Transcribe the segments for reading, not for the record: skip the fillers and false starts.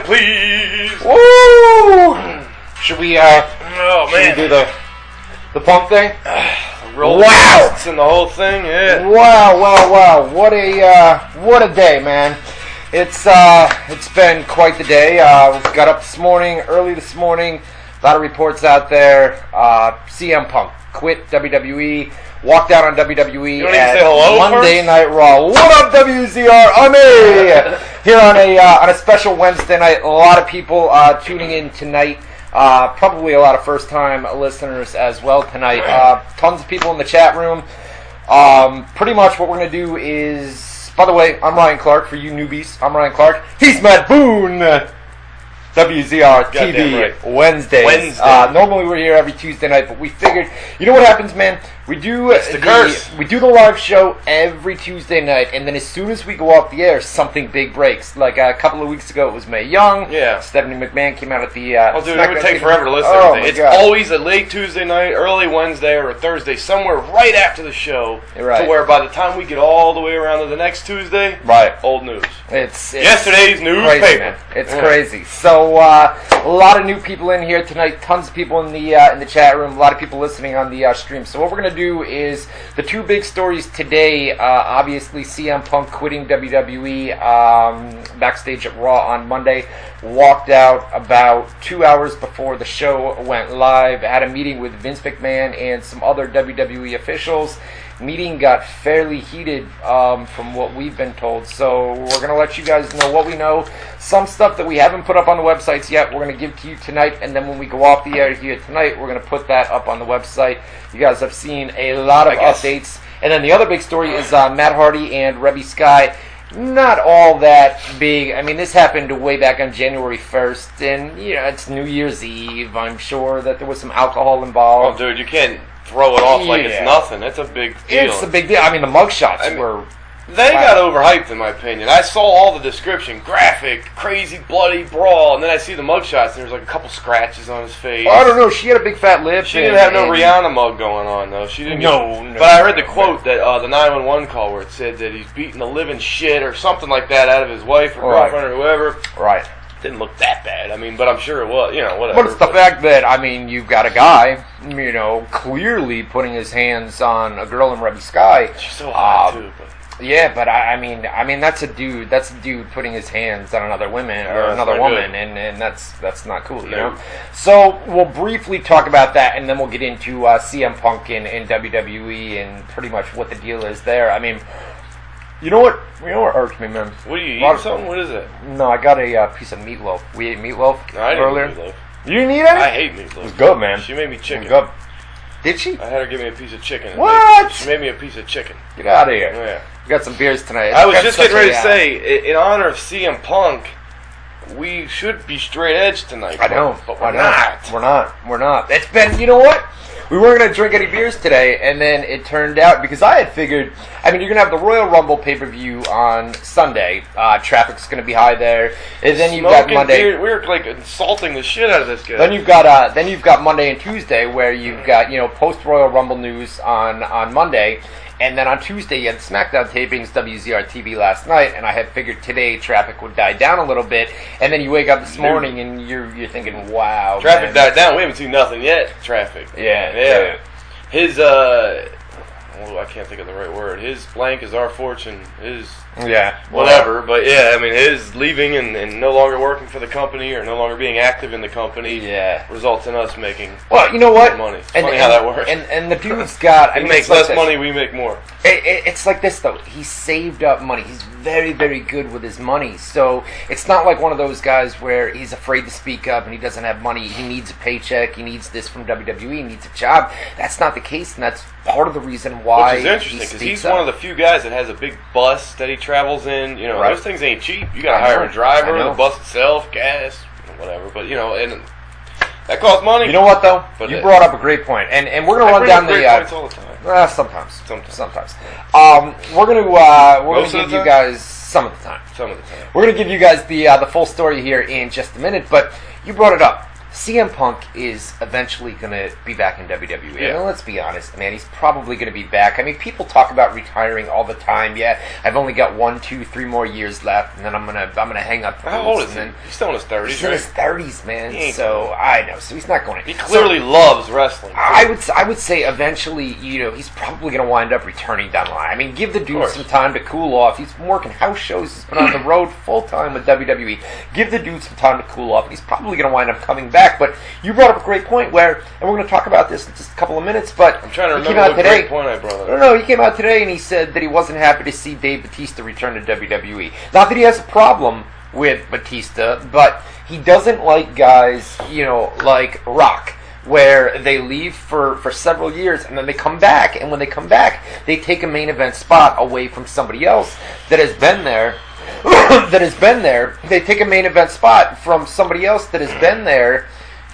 please. Woo! Should we do the pump thing? Wow! And the whole thing, yeah. Wow! What a day, man. It's been quite the day. Got up early this morning. A lot of reports out there. CM Punk quit WWE. Walked out on WWE at Monday Night Raw. What up, WZR? I'm here on a special Wednesday night. A lot of people tuning in tonight. Probably a lot of first-time listeners as well tonight. Tons of people in the chat room. Pretty much what we're going to do is... By the way, I'm Ryan Clark. For you newbies, I'm Ryan Clark. He's Matt Boone. WZR TV right. Wednesdays. Normally we're here every Tuesday night, but we figured, you know what happens, man? We do the live show every Tuesday night, and then as soon as we go off the air, something big breaks. Like a couple of weeks ago, it was Mae Young. Yeah. Stephanie McMahon came out at the. Oh, dude, it would take forever to listen to everything. It's always a late Tuesday night, early Wednesday, or a Thursday, somewhere right after the show. Right. To where by the time we get all the way around to the next Tuesday, right, old news. It's yesterday's newspaper. Crazy, man. It's crazy. So a lot of new people in here tonight. Tons of people in the chat room. A lot of people listening on the stream. So what we're gonna do is the two big stories today. Obviously, CM Punk quitting WWE backstage at Raw on Monday. Walked out about 2 hours before the show went live. Had a meeting with Vince McMahon and some other WWE officials. Meeting got fairly heated from what we've been told, so we're going to let you guys know what we know. Some stuff that we haven't put up on the websites yet, we're going to give to you tonight, and then when we go off the air here tonight, we're going to put that up on the website. You guys have seen a lot of updates. And then the other big story is Matt Hardy and Rebby Sky. Not all that big. I mean, this happened way back on January 1st, and it's New Year's Eve. I'm sure that there was some alcohol involved. Oh, dude, you can't throw it off like it's nothing. It's a big deal. It's a big deal. I mean, the mugshots were... They got overhyped, in my opinion. I saw all the description. Graphic, crazy, bloody brawl. And then I see the mugshots, and there's like a couple scratches on his face. Oh, I don't know. She had a big fat lip. She didn't have no Rihanna mug going on, though. She didn't. No. But I heard the quote that the 911 call where it said that he's beating the living shit or something like that out of his wife or girlfriend or whoever. Right. Didn't look that bad. I mean, but I'm sure it was. Whatever. But it's the fact that, I mean, you've got a guy, clearly putting his hands on a girl in Rebby Sky. She's so hot, too. But. Yeah, but I mean, that's a dude. That's a dude putting his hands on another woman or another woman, and that's not cool, you know. So we'll briefly talk about that, and then we'll get into CM Punk and WWE and pretty much what the deal is there. I mean, you know what irks me, man? What do you eat? Something? What is it? No, I got a piece of meatloaf. We ate meatloaf earlier. Eat meatloaf. You didn't eat any? I hate meatloaf. It was good, man. She made me chicken. It was good. Did she? I had her give me a piece of chicken. What? She made me a piece of chicken. Get out of here. Yeah. We got some beers tonight. I was just getting ready to say, in honor of CM Punk, we should be straight edge tonight. I know. But we're not. We're not. It's been, you know what? We weren't going to drink any beers today, and then it turned out, because I had figured, I mean, you're going to have the Royal Rumble pay-per-view on Sunday. Traffic's going to be high there. And then you've got Monday. Beer, we're like insulting the shit out of this guy. Then you've got Monday and Tuesday, where you've got, post-Royal Rumble news on Monday. And then on Tuesday, you had SmackDown tapings, WZR TV last night, and I had figured today traffic would die down a little bit. And then you wake up this morning and you're thinking, wow. Traffic died down. We haven't seen nothing yet. Traffic. Yeah. His I can't think of the right word. His blank is our fortune. His whatever. But yeah, I mean, his leaving and no longer working for the company or no longer being active in the company results in us making more money. It's funny how that works. And the dude's got... He makes less money, we make more. It's like this, though. He saved up money. He's very, very good with his money. So it's not like one of those guys where he's afraid to speak up and he doesn't have money. He needs a paycheck. He needs this from WWE. He needs a job. That's not the case, and that's part of the reason why. Which is interesting, because he's one of the few guys that has a big bus that he travels in. Those things ain't cheap. You got to hire a driver, the bus itself, gas, whatever. But and that costs money. You know what, though? But you brought up a great point, and we're gonna run down the. Points all the time. Sometimes. We're gonna give you guys some of the time. Some of the time. We're gonna give you guys the full story here in just a minute, but you brought it up. CM Punk is eventually going to be back in WWE. Yeah. I mean, let's be honest, man. He's probably going to be back. I mean, people talk about retiring all the time. Yeah, I've only got 1, 2, 3 more years left, and then I'm gonna hang up. How old is he? He's still in his 30s. He's in his 30s, man. So I know. So he's not going to. He clearly loves wrestling. I would say eventually, he's probably going to wind up returning down the line. I mean, give the dude some time to cool off. He's been working house shows. He's been on the road full time with WWE. Give the dude some time to cool off. He's probably going to wind up coming back. But you brought up a great point and we're going to talk about this in just a couple of minutes, but I'm trying to remember what great point I brought up. No, he came out today and he said that he wasn't happy to see Dave Bautista return to WWE. Not that he has a problem with Bautista, but he doesn't like guys, like Rock, where they leave for several years and then they come back, and when they come back, they take a main event spot away from somebody else that has been there. They take a main event spot from somebody else that has been there,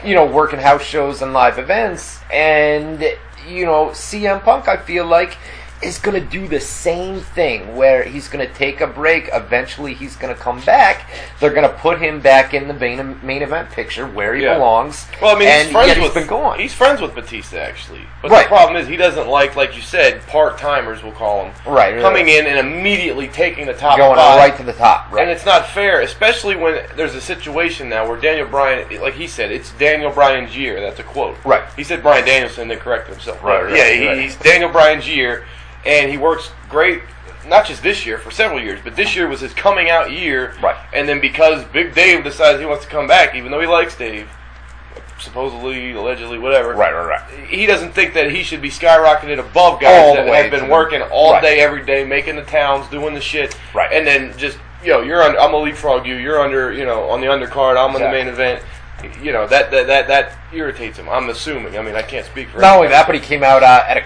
working house shows and live events. And, CM Punk, I feel like, is going to do the same thing, where he's going to take a break. Eventually, he's going to come back. They're going to put him back in the main event picture where he belongs. Well, I mean, he's friends with Batista, actually. But the problem is, he doesn't like you said, part-timers, we'll call them, coming in and immediately taking the top going spot. Right to the top. Right. And it's not fair, especially when there's a situation now where Daniel Bryan, like he said, it's Daniel Bryan's year. That's a quote. Right. He said Bryan Danielson, then corrected himself. Right. He's Daniel Bryan's year. And he works great, not just this year, for several years, but this year was his coming out year. Right. And then because Big Dave decides he wants to come back, even though he likes Dave, supposedly, allegedly, whatever. Right. He doesn't think that he should be skyrocketed above guys that have been working all day, every day, making the towns, doing the shit. Right. And then just, I'm gonna leapfrog you. You're under, on the undercard. I'm on the main event. That irritates him. I'm assuming. I mean, I can't speak for him. Not only that, but he came out at a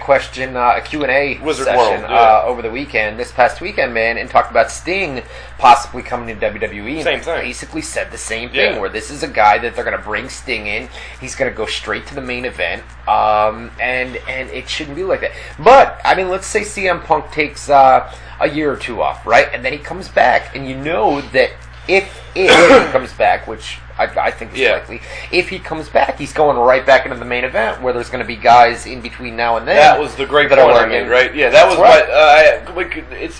Q&A Wizard session World, over the weekend, this past weekend, man, and talked about Sting possibly coming to WWE. Same thing. Basically said the same thing, where this is a guy that they're going to bring Sting in. He's going to go straight to the main event, and it shouldn't be like that. But I mean, let's say CM Punk takes a year or two off, right, and then he comes back, and you know that if he comes back, which I think is likely, if he comes back, he's going right back into the main event, where there's going to be guys in between now and then. That was the great point I made, right? Yeah, that was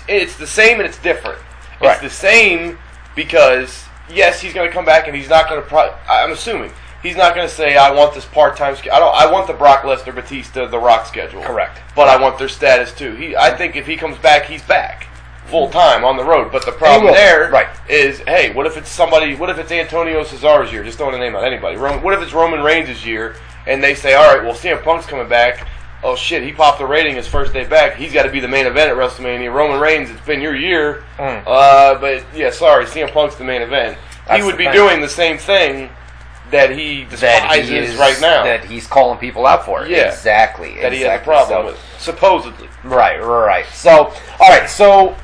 it's the same and it's different. It's the same because, yes, he's going to come back and he's not going to, I'm assuming, he's not going to say, I want this part-time schedule. I want the Brock Lesnar, Batista, The Rock schedule. Correct. But I want their status too. I think if he comes back, he's back. Full time on the road, but the problem is, hey, what if it's Antonio Cesar's year? Just throwing a name out anybody. What if it's Roman Reigns' year, and they say, all right, well, CM Punk's coming back. Oh shit, he popped the rating his first day back. He's got to be the main event at WrestleMania. Roman Reigns, it's been your year, but yeah, sorry, CM Punk's the main event. He would be doing the same thing that he despises right now. That he's calling people out for. Yeah. Exactly. That he has a problem with, supposedly. Right. So, all right. So,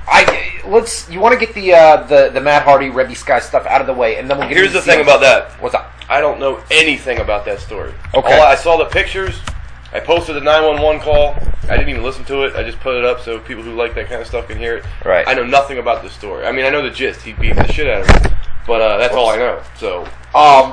you want to get the Matt Hardy, Rebby Sky stuff out of the way, and then we'll get. Here's the thing about that. What's up? I don't know anything about that story. Okay. I saw the pictures. I posted the 911 call. I didn't even listen to it. I just put it up so people who like that kind of stuff can hear it. Right. I know nothing about this story. I mean, I know the gist. He beat the shit out of me. But that's all I know. So.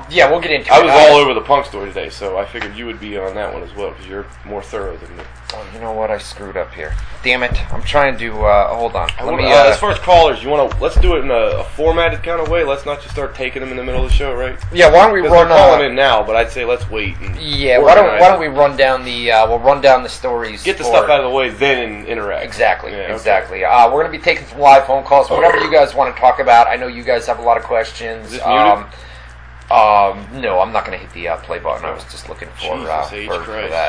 Yeah, we'll get into it. I was all over the Punk story today, so I figured you would be on that one as well because you're more thorough than me. Oh, you know what? I screwed up here. Damn it! I'm trying to. Hold on. As far as callers, let's do it in a formatted kind of way. Let's not just start taking them in the middle of the show, right? Yeah. Why don't we run? They're calling in now, but I'd say let's wait. Why don't we run down the? We'll run down the stories. Get the stuff out of the way, then interact. Exactly. Exactly. We're going to be taking some live phone calls. Whatever you guys want to talk about. I know you guys have a lot of questions. Is this muted? No, I'm not going to hit the play button. I was just looking for that.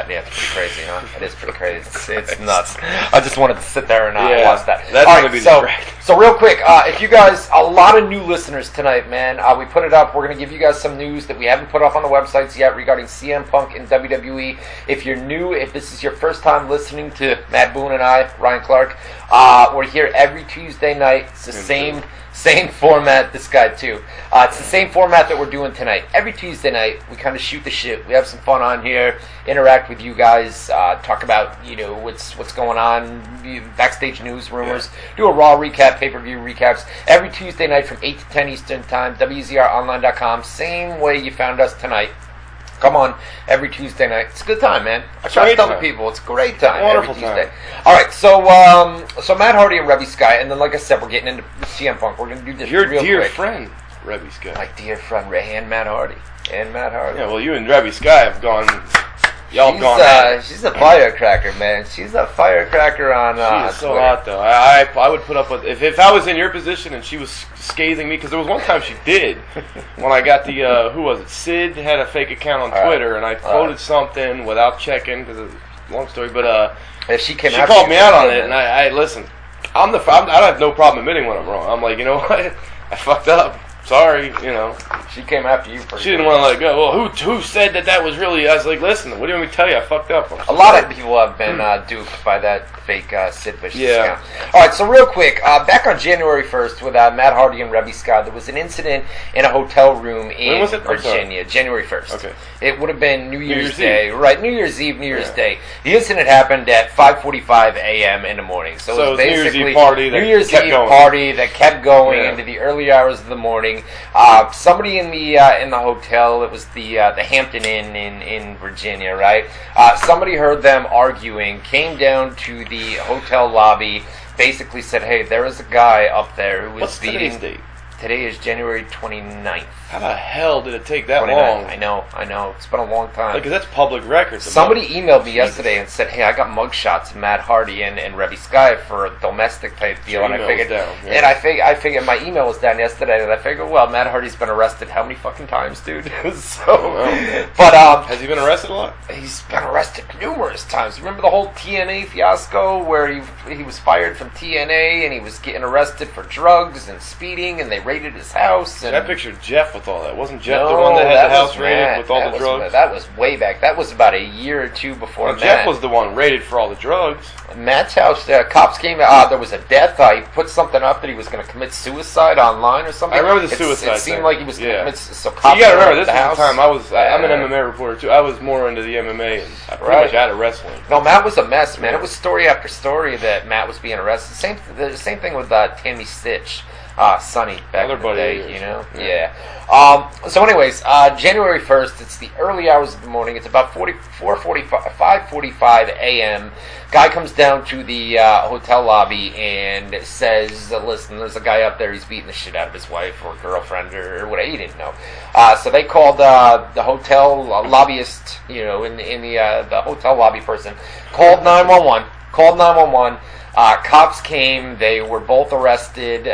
Yeah, it's pretty crazy, huh? It is pretty crazy. It's nuts. I just wanted to sit there and watch that. That's going to be so real quick, if you guys, a lot of new listeners tonight, man. We put it up. We're going to give you guys some news that we haven't put up on the websites yet regarding CM Punk and WWE. If you're new, if this is your first time listening to Matt Boone and I, Ryan Clark, we're here every Tuesday night. It's the same format, this guy too. It's the same format that we're doing tonight. Every Tuesday night, we kind of shoot the shit. We have some fun on here, interact with you guys, talk about what's going on, backstage news, rumors, do a Raw recap, pay-per-view recaps. Every Tuesday night from 8 to 10 Eastern Time, WZROnline.com. Same way you found us tonight. Come on every Tuesday night. It's a good time, man. I try to tell the people it's a great time. Wonderful every Tuesday. All right, so Matt Hardy and Reby Sky, and then like I said, we're getting into CM Punk. We're gonna do this Your real dear quick. friend, Reby Sky. My dear friend, and Matt Hardy. Yeah, well, you and Reby Sky have gone. Y'all gone. She's a firecracker, man. She's a firecracker on. She is so Twitter. hot, though. I would put up with if I was in your position and she was scathing me, because there was one time she did when I got the who was it? Sid had a fake account on Twitter, and I quoted something without checking because it's a long story. But she called me out on it, and I listen. I don't have no problem admitting when I'm wrong. I'm like, you know what? I fucked up. Sorry, you know. She came after you first. She didn't want to let it go. Well, who said that was really? I was like, listen, what do you want me to tell you? I fucked up. A lot of people have been duped by that fake Sid Vicious account. All right, so real quick, back on January 1st with Matt Hardy and Reby Sky, there was an incident in a hotel room in Virginia. January 1st. Okay. It would have been New Year's Day. Right, New Year's Eve, New Year's Day. The incident happened at 5:45 a.m. in the morning. So it was basically New Year's Eve party that kept going into the early hours of the morning. Somebody in the hotel, it was the Hampton Inn in Virginia, right? Somebody heard them arguing, came down to the hotel lobby, basically said, hey, there is a guy up there who was beating... What's today's date? Today is January 29th. How the hell did it take that long? I know. It's been a long time. Because that's public record. Somebody emailed me yesterday and said, hey, I got mugshots of Matt Hardy and Reby Sky for a domestic type deal. And I figured, I figured my email was down yesterday, and I figured, well, Matt Hardy's been arrested how many fucking times, dude? But has he been arrested a lot? He's been arrested numerous times. Remember the whole TNA fiasco where he was fired from TNA and he was getting arrested for drugs and speeding, and they raided his house. And I pictured Jeff with all that. Wasn't Jeff the one that had the house raided with all the drugs? That was way back. That was about a year or two before Matt. Jeff was the one raided for all the drugs. Matt's house, cops came out. There was a death. He put something up that he was going to commit suicide online or something. I remember the suicide It seemed thing. like he was going to commit. So you cops got to remember, this is house. the time I'm an MMA reporter too. I was more into the MMA and I pretty much out of wrestling. No, Matt was a mess, man. It was story after story that Matt was being arrested. The same thing with Tammy Stitch. Sonny back in the day, you know? Yeah. So anyways, January 1st, it's the early hours of the morning. It's about 5:45 a.m. Guy comes down to the hotel lobby and says, listen, there's a guy up there, he's beating the shit out of his wife or girlfriend or whatever. He didn't know. So they called the hotel lobbyist, you know, in the hotel lobby person, called 911. Cops came. They were both arrested.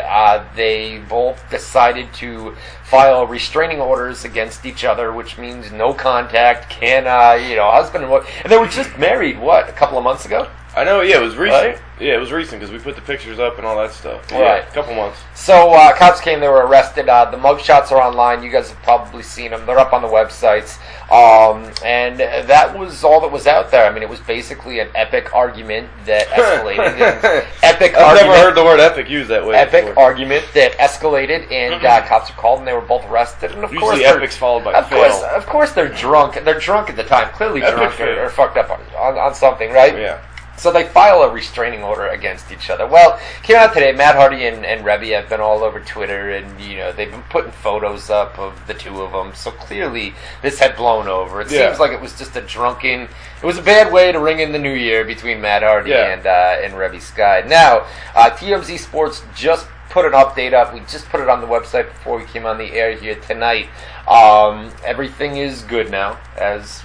They both decided to file restraining orders against each other, which means no contact. Husband and wife. And they were just married, a couple of months ago? I know, yeah, it was recent. Right? Yeah, it was recent because we put the pictures up and all that stuff. Yeah, right. A couple months. So cops came, they were arrested. The mugshots are online. You guys have probably seen them. They're up on the websites. And that was all that was out there. I mean, it was basically an epic argument that escalated. I've never heard the word epic used that way. Epic argument that escalated, and cops were called, and they were both arrested. And of Usually course, epic's followed by fail. Of course, they're drunk. They're drunk at the time. Clearly drunk or fucked up on something, right? Yeah. So they file a restraining order against each other. Well, came out today. Matt Hardy and Reby have been all over Twitter, and they've been putting photos up of the two of them. So clearly, this had blown over. It seems like it was just it was a bad way to ring in the new year between Matt Hardy and Reby Sky. Now, TMZ Sports just put an update up. We just put it on the website before we came on the air here tonight. Everything is good now, as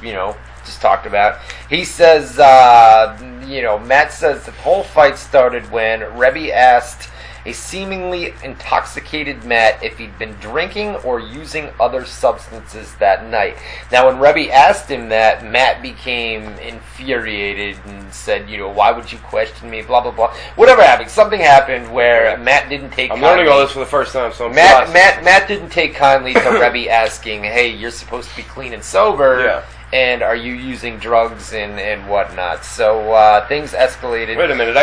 just talked about. He says, Matt says the whole fight started when Reby asked a seemingly intoxicated Matt if he'd been drinking or using other substances that night. Now, when Reby asked him that, Matt became infuriated and said, why would you question me, blah, blah, blah. Whatever happened. Something happened where Matt didn't take I'm learning all this for the first time, so Matt didn't take kindly to Reby asking, hey, you're supposed to be clean and sober. Yeah. And are you using drugs and whatnot? So things escalated. Wait a minute,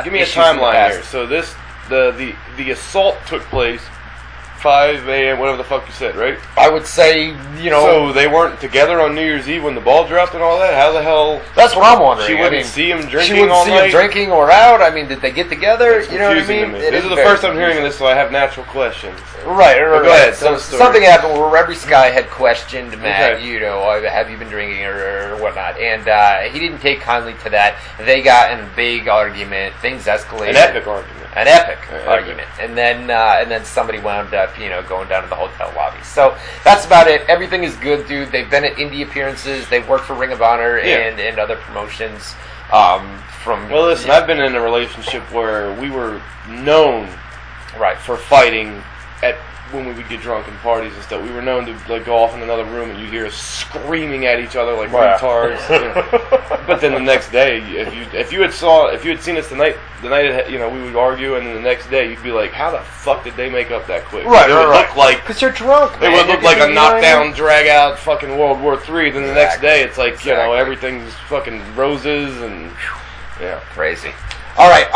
give me a timeline here. So the assault took place 5 a.m., whatever the fuck you said, right? I would say, So they weren't together on New Year's Eve when the ball dropped and all that? How the hell? That's what I'm wondering. She wouldn't see him drinking She wouldn't all see night? him drinking or out? I mean, did they get together? It's you know what I mean? to me. This is the first time hearing of this, so I have natural questions. Right. Go ahead, tell So the story. something happened where Rebby Sky had questioned Matt, Okay. have you been drinking or whatnot? And he didn't take kindly to that. They got in a big argument. Things escalated. An epic argument. An epic argument. And then somebody wound up, going down to the hotel lobby. So that's about it. Everything is good, dude. They've been at indie appearances. They've worked for Ring of Honor and other promotions. Well, listen, I've been in a relationship where we were known for fighting when we would get drunk in parties and stuff. We were known to go off in another room and you hear us screaming at each other like retards. But then the next day, if you had seen us the night we would argue, and then the next day you'd be like, how the fuck did they make up that quick? Right. Look like because you're drunk. It would look like a knockdown, drag out, fucking World War III. Then the next day it's like everything's fucking roses and crazy. All right,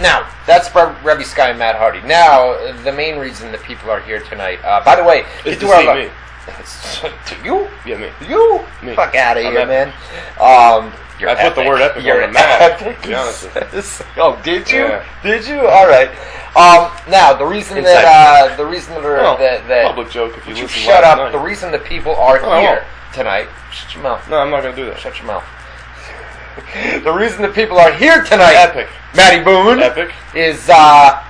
now, that's Rebby Sky and Matt Hardy. Now, the main reason that people are here tonight, by the way... is to see me. You? Yeah, me. You? Me. Fuck out of here, man. I put the word epic on the map, epic. to be honest with you. Oh, did you? Yeah. Did you? All right. Now, the reason that public joke if you listen shut last up. night. The reason that people are here tonight... Shut your mouth. No, I'm not going to do that. Shut your mouth. The reason that people are here tonight, Epic. Matty Boone, Epic. is to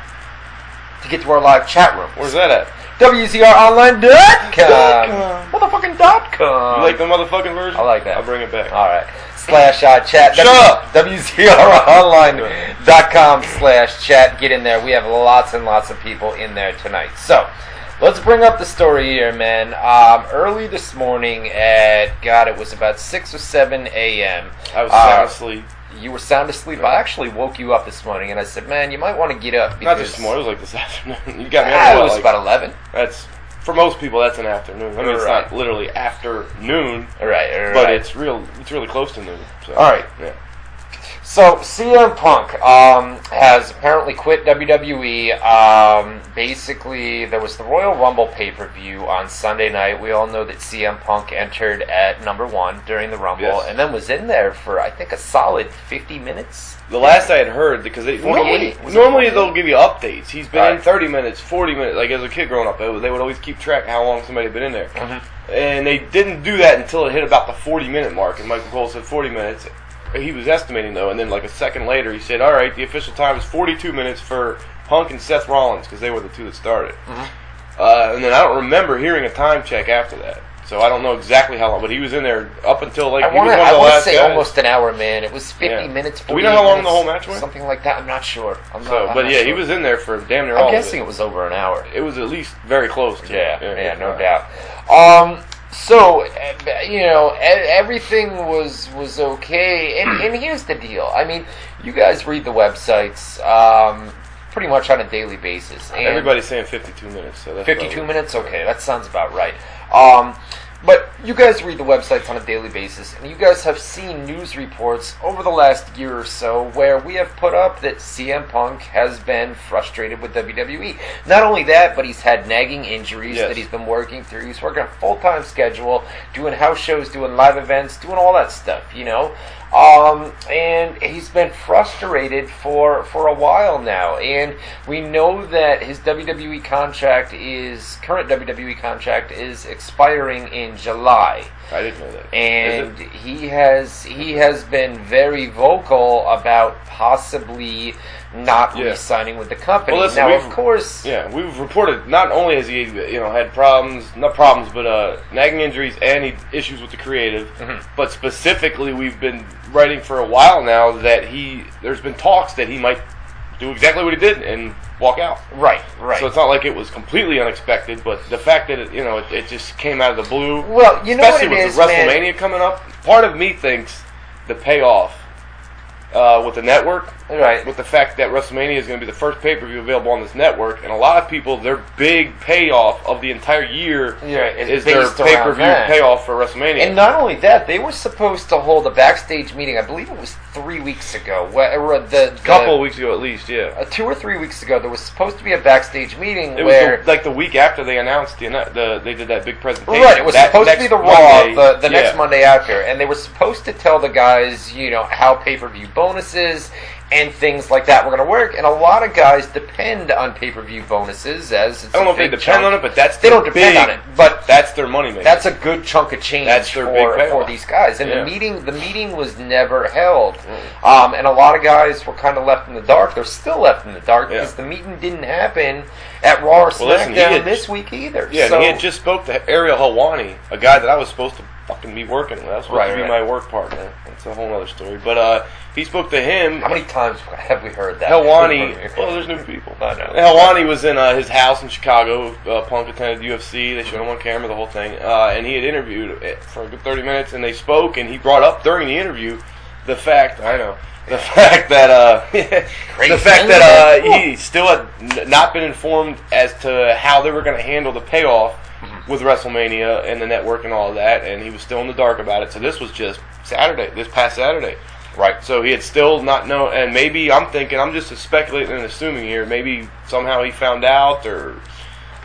get to our live chat room. Where's that at? WZROnline.com. Motherfucking.com. You like the motherfucking version? I like that. I'll bring it back. All right. /chat. Shut up. WZROnline.com/chat. Get in there. We have lots and lots of people in there tonight. So, let's bring up the story here, man. Early this morning it was about 6 or 7 a.m. I was sound asleep. You were sound asleep? I actually woke you up this morning, and I said, man, you might want to get up. Not this morning, it was like this afternoon. You got me it was about 11. That's, for most people, that's an afternoon. I mean, it's not literally afternoon. Right. But it's really close to noon. So, all right. Yeah. So, CM Punk has apparently quit WWE. Basically, there was the Royal Rumble pay-per-view on Sunday night. We all know that CM Punk entered at number 1 during the Rumble, and then was in there for, I think, a solid 50 minutes. The last I had heard, because normally they'll give you updates. He's been in 30 minutes, 40 minutes. Like, as a kid growing up, they would always keep track of how long somebody had been in there. Mm-hmm. And they didn't do that until it hit about the 40-minute mark, and Michael Cole said 40 minutes. He was estimating, though, and then like a second later, he said, all right, the official time is 42 minutes for Punk and Seth Rollins, because they were the two that started. Mm-hmm. And then I don't remember hearing a time check after that. So I don't know exactly how long, but he was in there up until like, I want to say almost an hour, man. It was 50 minutes, 40 Do we know how long minutes, the whole match was? Something like that. I'm not sure. I'm sure. He was in there for damn near all I'm of guessing it. it was over an hour. It was at least very close to Yeah, no doubt. So, everything was okay. And here's the deal. I mean, you guys read the websites pretty much on a daily basis. And everybody's saying 52 minutes. So that's 52 minutes? Okay, that sounds about right. But you guys read the websites on a daily basis, and you guys have seen news reports over the last year or so where we have put up that CM Punk has been frustrated with WWE. Not only that, but he's had nagging injuries that he's been working through. He's working a full-time schedule, doing house shows, doing live events, doing all that stuff, and he's been frustrated for a while now. And we know that his current WWE contract is expiring in July. I didn't know that. And he has been very vocal about possibly not re-signing with the company. Well, listen, now, of course, we've reported not only has he had nagging injuries and issues with the creative, but specifically we've been writing for a while now that there's been talks that he might do exactly what he did and walk out. Right. So it's not like it was completely unexpected, but the fact that it just came out of the blue. Well, you know what it especially is, with WrestleMania coming up, part of me thinks the payoff with the network, right? With the fact that WrestleMania is going to be the first pay-per-view available on this network, and a lot of people, their big payoff of the entire year is their pay-per-view payoff for WrestleMania. And not only that, they were supposed to hold a backstage meeting. I believe it was 3 weeks ago. A couple of weeks ago, at least, yeah. 2 or 3 weeks ago, there was supposed to be a backstage meeting. It was like the week after they announced they did that big presentation. Right, it was supposed to be the Raw the next Monday after, and they were supposed to tell the guys, how pay-per-view bonuses and things like that were going to work, and a lot of guys depend on pay-per-view bonuses as it's I don't know if they depend on it, but they don't depend on it, but that's their money maker. That's a good chunk of change for these guys. And the meeting was never held, and a lot of guys were kind of left in the dark. They're still left in the dark because the meeting didn't happen at Raw or SmackDown this week either. Yeah, and he had just spoke to Ariel Helwani, a guy that I was supposed to fucking be working with. I was supposed to be my work partner. That's a whole other story. But he spoke to him. How many times have we heard that? Helwani. Well, there's new people. I know. Helwani was in his house in Chicago. Punk attended UFC. They showed him on camera, the whole thing. And he had interviewed for a good 30 minutes, and they spoke, and he brought up during the interview the fact that he still had not been informed as to how they were going to handle the payoff with WrestleMania and the network and all of that, and he was still in the dark about it. So this was just this past Saturday. Right. So he had still not known, and maybe I'm just speculating and assuming here, maybe somehow he found out or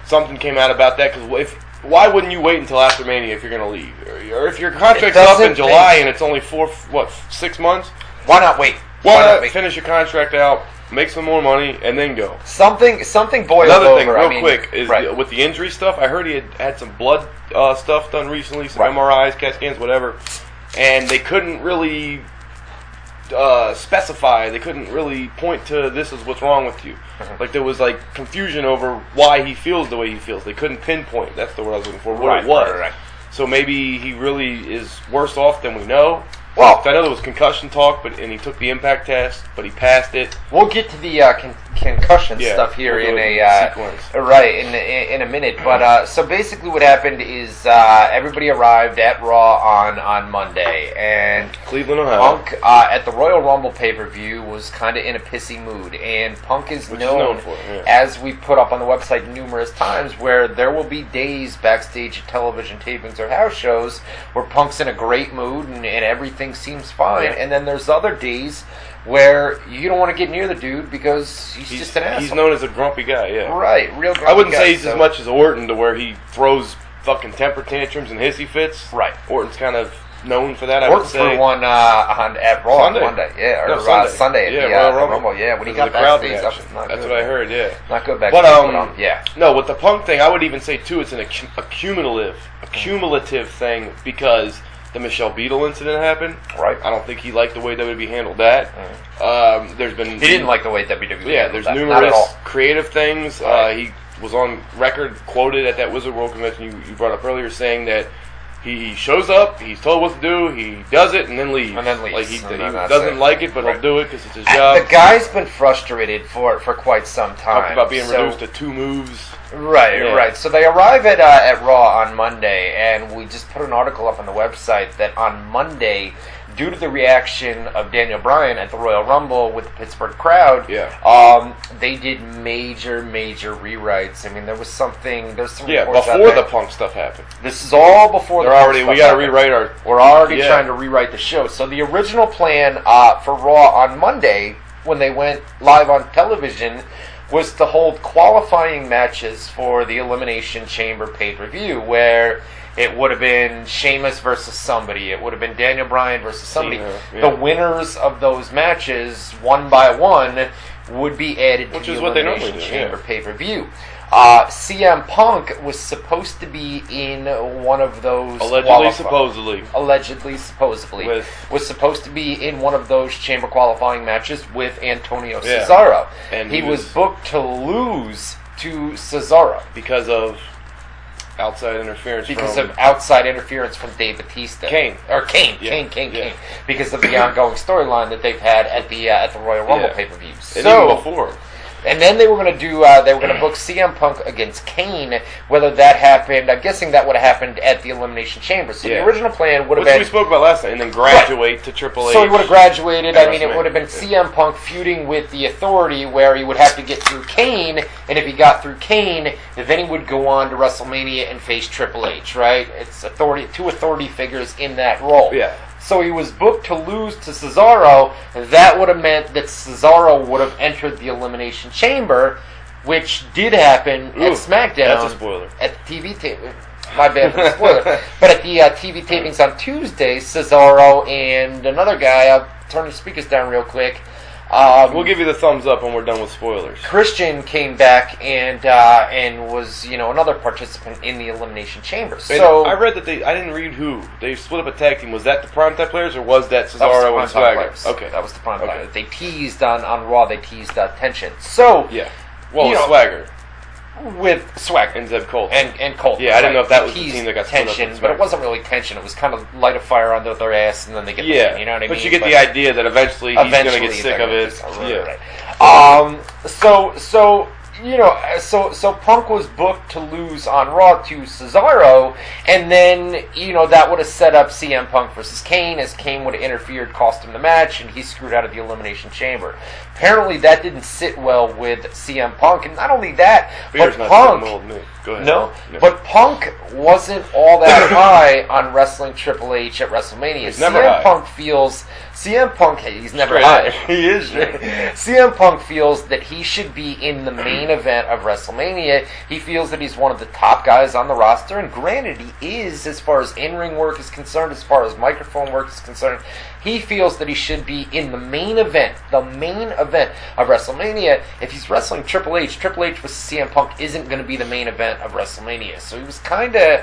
something came out about that, because why wouldn't you wait until after Mania if you're going to leave? Or if your contract's up in July and it's only 6 months? Why not wait? Why not finish your contract out, make some more money, and then go? Something boiled over. Another thing, real quick, is with the injury stuff, I heard he had some blood stuff done recently, some MRIs, CAT scans, whatever, and they couldn't really specify, they couldn't really point to this is what's wrong with you. Like there was confusion over why he feels the way he feels. They couldn't pinpoint, that's the word I was looking for, what it was. Right. So maybe he really is worse off than we know. Well, I know there was concussion talk, and he took the impact test, but he passed it. We'll get to the concussion stuff here in a sequence. In a minute. But so basically, what happened is everybody arrived at Raw on Monday, and Cleveland, Ohio. Punk at the Royal Rumble pay-per-view was kind of in a pissy mood, and Punk is known for, as we put up on the website numerous times, where there will be days backstage at television tapings or house shows where Punk's in a great mood and everything seems fine, and then there's other days where you don't want to get near the dude because he's just an asshole. He's known as a grumpy guy, Right, real grumpy guy. I wouldn't say he's as much as Orton to where he throws fucking temper tantrums and hissy fits. Right. Orton's kind of known for that, I Orton would say. threw one at Raw on Monday. Sunday at the Royal Rumble. When he got backstage, that's what I heard, Not good backstage, No, with the Punk thing, I would even say, too, it's a cumulative thing, because the Michelle Beadle incident happened. Right. I don't think he liked the way WWE handled that. He didn't like the way WWE handled that. Yeah, there's numerous creative things. Right. He was on record quoted at that Wizard World Convention you brought up earlier, saying that he shows up, he's told what to do, he does it, and then leaves. Like he doesn't like it, but he'll do it because it's his job. The guy's been frustrated for quite some time. Talked about being reduced to 2 moves. Right. So they arrive at Raw on Monday, and we just put an article up on the website that on Monday, due to the reaction of Daniel Bryan at the Royal Rumble with the Pittsburgh crowd, they did major rewrites. I mean, there's some reports before the Punk stuff happened. This is all before the Punk stuff we got to rewrite We're already trying to rewrite the show. So the original plan for Raw on Monday, when they went live on television, was to hold qualifying matches for the Elimination Chamber pay-per-view, where it would have been Sheamus versus somebody. It would have been Daniel Bryan versus somebody. The winners of those matches, one by one, would be added to the Elimination Chamber pay-per-view. CM Punk was supposed to be in one of those... Allegedly, supposedly. Was supposed to be in one of those Chamber qualifying matches with Antonio Cesaro. And he was booked to lose to Cesaro. Because of... outside interference from Dave Bautista. Kane. Because of the ongoing storyline that they've had at the Royal Rumble pay-per-views. So, even before. And then they were going to book CM Punk against Kane. Whether that happened, I'm guessing that would have happened at the Elimination Chamber. So the original plan would have been... Which we spoke about last night, and then graduate to Triple H. So he would have graduated. I mean, it would have been CM Punk feuding with the Authority, where he would have to get through Kane, and if he got through Kane, then he would go on to WrestleMania and face Triple H, right? It's two Authority figures in that role. Yeah. So he was booked to lose to Cesaro. That would have meant that Cesaro would have entered the Elimination Chamber, which did happen at SmackDown. That's a spoiler. At the TV tape. My bad for the spoiler. But at the TV tapings on Tuesday, Cesaro and another guy, I'll turn the speakers down real quick. We'll give you the thumbs up when we're done with spoilers. Christian came back and was another participant in the Elimination Chamber. So I read that I didn't read who they split up a tag team. Was that the Primetime Players or was that Cesaro and Swagger? Okay, that was the Primetime Players. They teased on Raw. They teased tension. So yeah, with Swagger. With Swagger and Zeb Colt and Colt. Yeah, I didn't know if that was the team that got tension, but it wasn't really tension. It was kind of light a fire under their ass, and then they get the win, you know what I mean? But you get the idea that eventually he's going to get sick of it. Right. So Punk was booked to lose on Raw to Cesaro, and then that would have set up CM Punk versus Kane, as Kane would have interfered, cost him the match, and he screwed out of the Elimination Chamber. Apparently, that didn't sit well with CM Punk, and not only that, but Punk wasn't all that high on wrestling Triple H at WrestleMania. He's never high. He's never high. He is. CM Punk feels that he should be in the main event of WrestleMania. He feels that he's one of the top guys on the roster, and granted, he is as far as in-ring work is concerned, as far as microphone work is concerned. He feels that he should be in the main event of WrestleMania. If he's wrestling Triple H versus CM Punk isn't going to be the main event of WrestleMania. So he was kind of...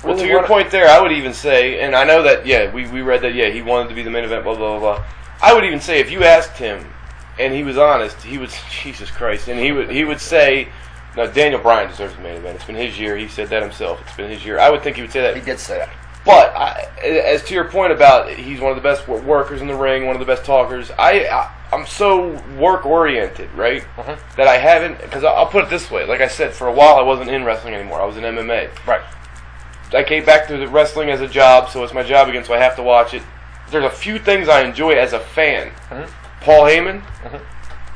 Well, to your point there, I would even say, and I know that, we read that, he wanted to be the main event, blah, blah, blah. I would even say, if you asked him, and he was honest, he would, Jesus Christ, and he would say, no, Daniel Bryan deserves the main event. It's been his year. He said that himself. It's been his year. I would think he would say that. He did say that. But, as to your point about he's one of the best workers in the ring, one of the best talkers, I'm so work-oriented, right, that I haven't, because I'll put it this way. Like I said, for a while I wasn't in wrestling anymore. I was in MMA. Right. I came back to wrestling as a job, so it's my job again, so I have to watch it. There's a few things I enjoy as a fan. Paul Heyman,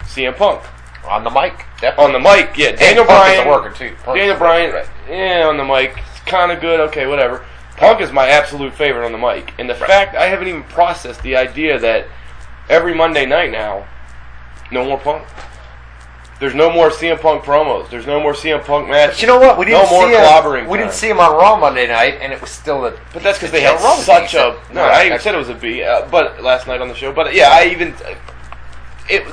CM Punk. On the mic, definitely. On the mic, yeah. Daniel Bryan. Is a worker too. Daniel Bryan, on the mic. It's kind of good, okay, whatever. Punk is my absolute favorite on the mic. And the fact, I haven't even processed the idea that every Monday night now, no more Punk. There's no more CM Punk promos. There's no more CM Punk matches. But you know what? We didn't We didn't see him on Raw Monday night, and it was still a... But that's because they had such a... No, I even said it was a B, but last night on the show. But yeah,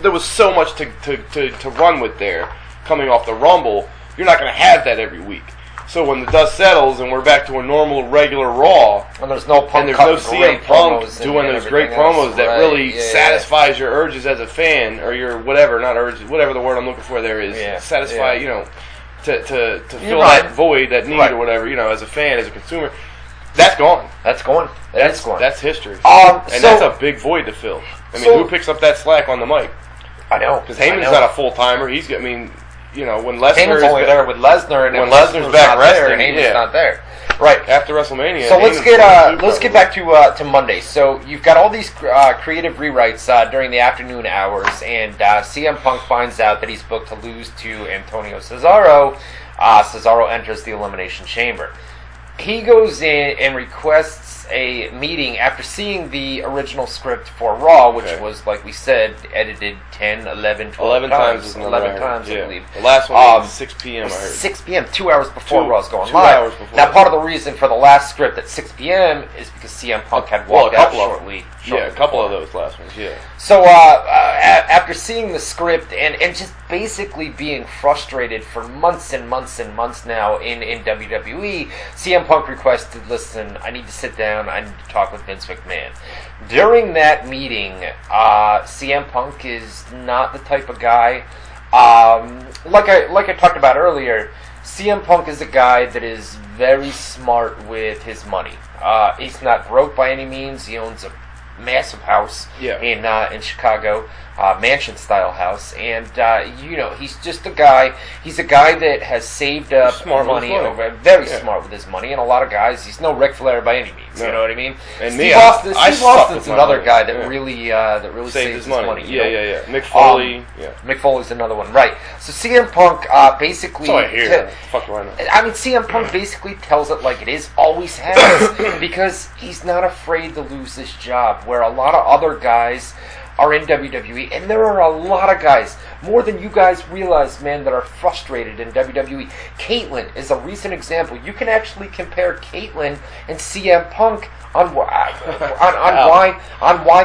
there was so much to run with there coming off the Rumble. You're not going to have that every week. So when the dust settles and we're back to a normal, regular Raw, and there's no Punk, and there's no CM Punk doing those great promos that really satisfies your urges as a fan, or your whatever, not urges, whatever the word I'm looking for there is, satisfy, to fill that void, that need, or whatever, as a fan, as a consumer. That's gone. That's gone. That's history. And that's a big void to fill. I mean, who picks up that slack on the mic? I know. Because Heyman's not a full-timer. When Lesnar Heyman's only there with Lesnar, and when Lesnar's back wrestling, Heyman's not there. Right. After WrestleMania. So let's get back to Monday. So you've got all these creative rewrites during the afternoon hours, and CM Punk finds out that he's booked to lose to Antonio Cesaro. Cesaro enters the Elimination Chamber. He goes in and requests a meeting after seeing the original script for Raw, which was, like we said, edited 10, 11, 12 times. 11 times, I believe. The last one was 6 p.m., I heard. 6 p.m., 2 hours before Raw's going live. Now, part of the reason for the last script at 6 p.m. is because CM Punk had walked out shortly. Yeah, a couple of those last ones, yeah. So, after seeing the script and just basically being frustrated for months and months and months now in WWE, CM Punk requested, listen, I need to sit down, I need to talk with Vince McMahon. During that meeting, CM Punk is not the type of guy, like I talked about earlier, CM Punk is a guy that is very smart with his money. He's not broke by any means. He owns a massive house in Chicago, mansion-style house, and he's just a guy. He's a guy that has saved up money, very smart with his money, and a lot of guys. He's no Ric Flair by any means. No. You know what I mean? And Steve Austin's another guy that really saved his money. Yeah. Mick Foley. Mick Foley's another one, right? So CM Punk basically. That's all I hear. Fuck do I know? I mean, CM Punk basically tells it like it is, always has, because he's not afraid to lose this job, where a lot of other guys are in WWE, and there are a lot of guys, more than you guys realize, man, that are frustrated in WWE. Caitlyn is a recent example. You can actually compare Caitlyn and CM Punk on why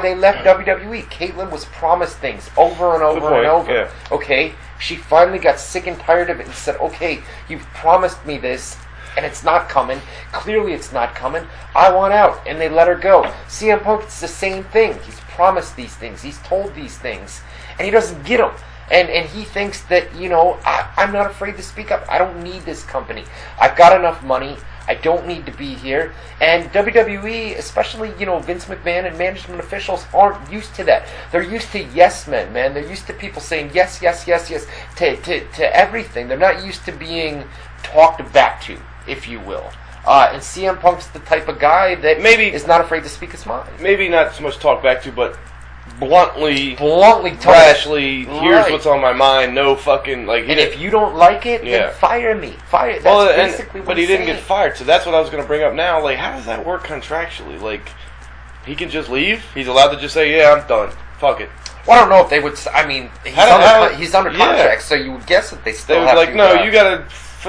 they left WWE. Caitlyn was promised things over and over and over. Yeah. Okay, she finally got sick and tired of it and said, "Okay, you've promised me this, and it's not coming. Clearly, it's not coming. I want out," and they let her go. CM Punk, it's the same thing. He's promised these things. He's told these things, and he doesn't get them. And he thinks that, I'm not afraid to speak up. I don't need this company. I've got enough money. I don't need to be here. And WWE, especially, Vince McMahon and management officials aren't used to that. They're used to yes men, man. They're used to people saying yes, yes, yes, yes to everything. They're not used to being talked back to, if you will. And CM Punk's the type of guy that maybe is not afraid to speak his mind. Maybe not so much talk back to, but bluntly, brashly, here's what's on my mind. No fucking and if you don't like it, then fire me. That's basically what but he didn't get fired, so that's what I was going to bring up now. Like, how does that work contractually? Like, he can just leave. He's allowed to just say, "Yeah, I'm done. Fuck it." Well, I don't know if they would. I mean, he's under contract, so you would guess that they still have to. No, you gotta.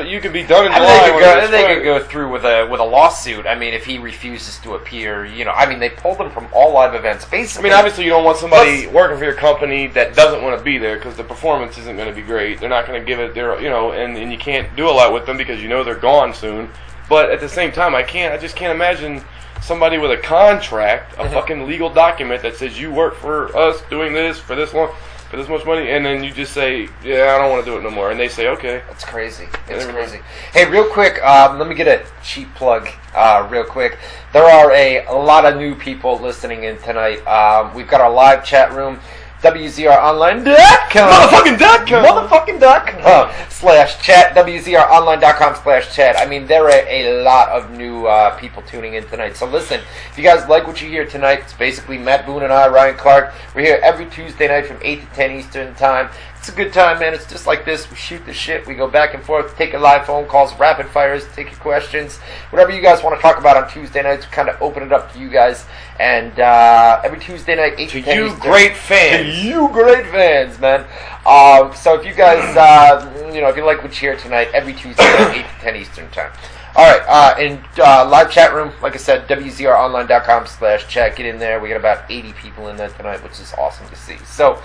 You could be done in July. They could go through with a lawsuit. I mean, if he refuses to appear, they pulled him from all live events. Basically, obviously, you don't want somebody working for your company that doesn't want to be there because the performance isn't going to be great. They're not going to give it their, and you can't do a lot with them because they're gone soon. But at the same time, I just can't imagine somebody with a contract, a fucking legal document that says you work for us doing this for this long. For this much money, and then you just say, "Yeah, I don't want to do it no more," and they say, "Okay." That's crazy. It's crazy. Hey, real quick, let me get a cheap plug. Real quick, there are a lot of new people listening in tonight. We've got our live chat room. WZROnline.com /chat WZROnline.com /chat. I mean, there are a lot of new people tuning in tonight. So listen, if you guys like what you hear tonight, it's basically Matt Boone and I, Ryan Clark. We're here every Tuesday night from 8 to 10 Eastern Time. It's a good time, man. It's just like this. We shoot the shit. We go back and forth, take your live phone calls, rapid fires, take your questions. Whatever you guys want to talk about on Tuesday nights, we kind of open it up to you guys. And every Tuesday night, 8 to 10 you Eastern. Great fans. To you great fans, man. So if you guys, if you like what you hear tonight, every Tuesday night, 8 to 10 Eastern Time. All right, in live chat room, like I said, WZROnline.com /chat. Get in there. We got about 80 people in there tonight, which is awesome to see. So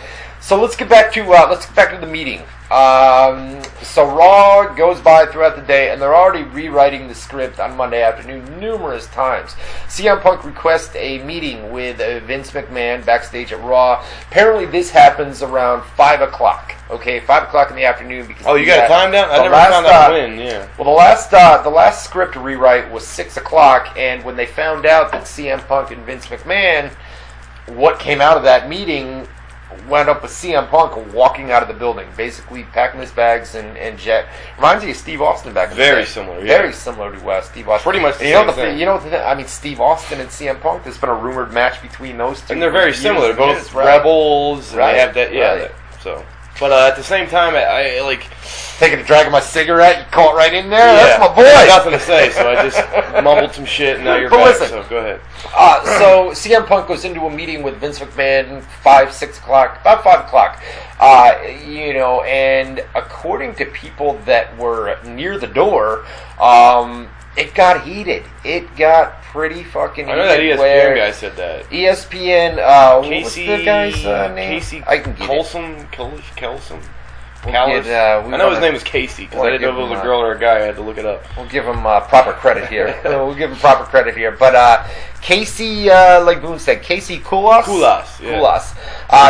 let's get back to the meeting. So Raw goes by throughout the day, and they're already rewriting the script on Monday afternoon numerous times. CM Punk requests a meeting with Vince McMahon backstage at Raw. Apparently, this happens around 5 o'clock. Okay, 5 o'clock in the afternoon. Because you got a time down? I never found out when. Yeah. Well, the last script rewrite was 6 o'clock, and when they found out that CM Punk and Vince McMahon, what came out of that meeting wound up with CM Punk walking out of the building, basically packing his bags and jet. Reminds me of Steve Austin back in the day. Very similar, yeah. Very similar to Steve Austin. Pretty much the same thing. I mean, Steve Austin and CM Punk, there's been a rumored match between those two. And they're very similar. They're both rebels, and they have that, But at the same time, I like taking a drag of my cigarette. You caught right in there. That's my boy. I got nothing to say, so I just mumbled some shit, and now you're back. Listen, so go ahead. So CM Punk goes into a meeting with Vince McMahon, 6 o'clock, about 5 o'clock. And according to people that were near the door, it got heated. It got pretty fucking heated. I know that ESPN guy said that. ESPN, Casey, what's the guy's name? Casey I can get Colson. Callis? I know his name was Casey, because I didn't know if it was a girl or a guy. I had to look it up. We'll give him proper credit here. But Casey, like Boone said, Casey Koulas?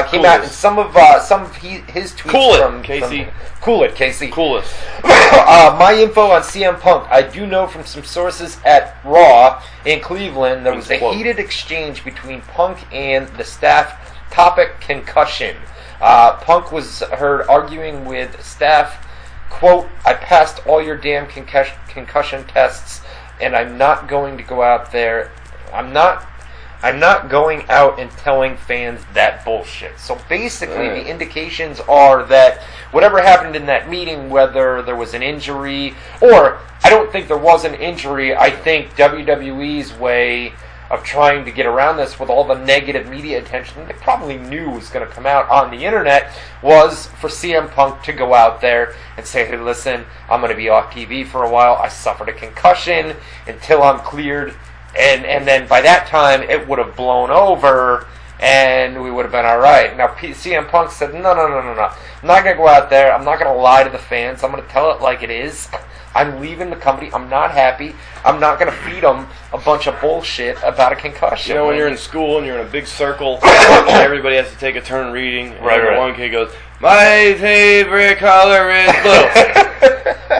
Came out in some of his tweets from Casey. Cool it, Casey. Coolest. My info on CM Punk. I do know from some sources at Raw in Cleveland there was a heated exchange between Punk and the staff. Topic: concussion. Punk was heard arguing with staff. Quote, I passed all your damn concussion tests, and I'm not going to go out there. I'm not going out and telling fans that bullshit. So basically, the indications are that whatever happened in that meeting, whether there was an injury, or I don't think there was an injury, I think WWE's way of trying to get around this with all the negative media attention they probably knew was going to come out on the internet was for CM Punk to go out there and say, hey, listen, I'm going to be off TV for a while. I suffered a concussion until I'm cleared. And then by that time, it would have blown over, and we would have been all right. Now, CM Punk said, no. I'm not going to go out there. I'm not going to lie to the fans. I'm going to tell it like it is. I'm leaving the company. I'm not happy. I'm not going to feed them a bunch of bullshit about a concussion. You know, when you're in school and you're in a big circle, and everybody has to take a turn reading, and one kid goes, my favorite color is blue.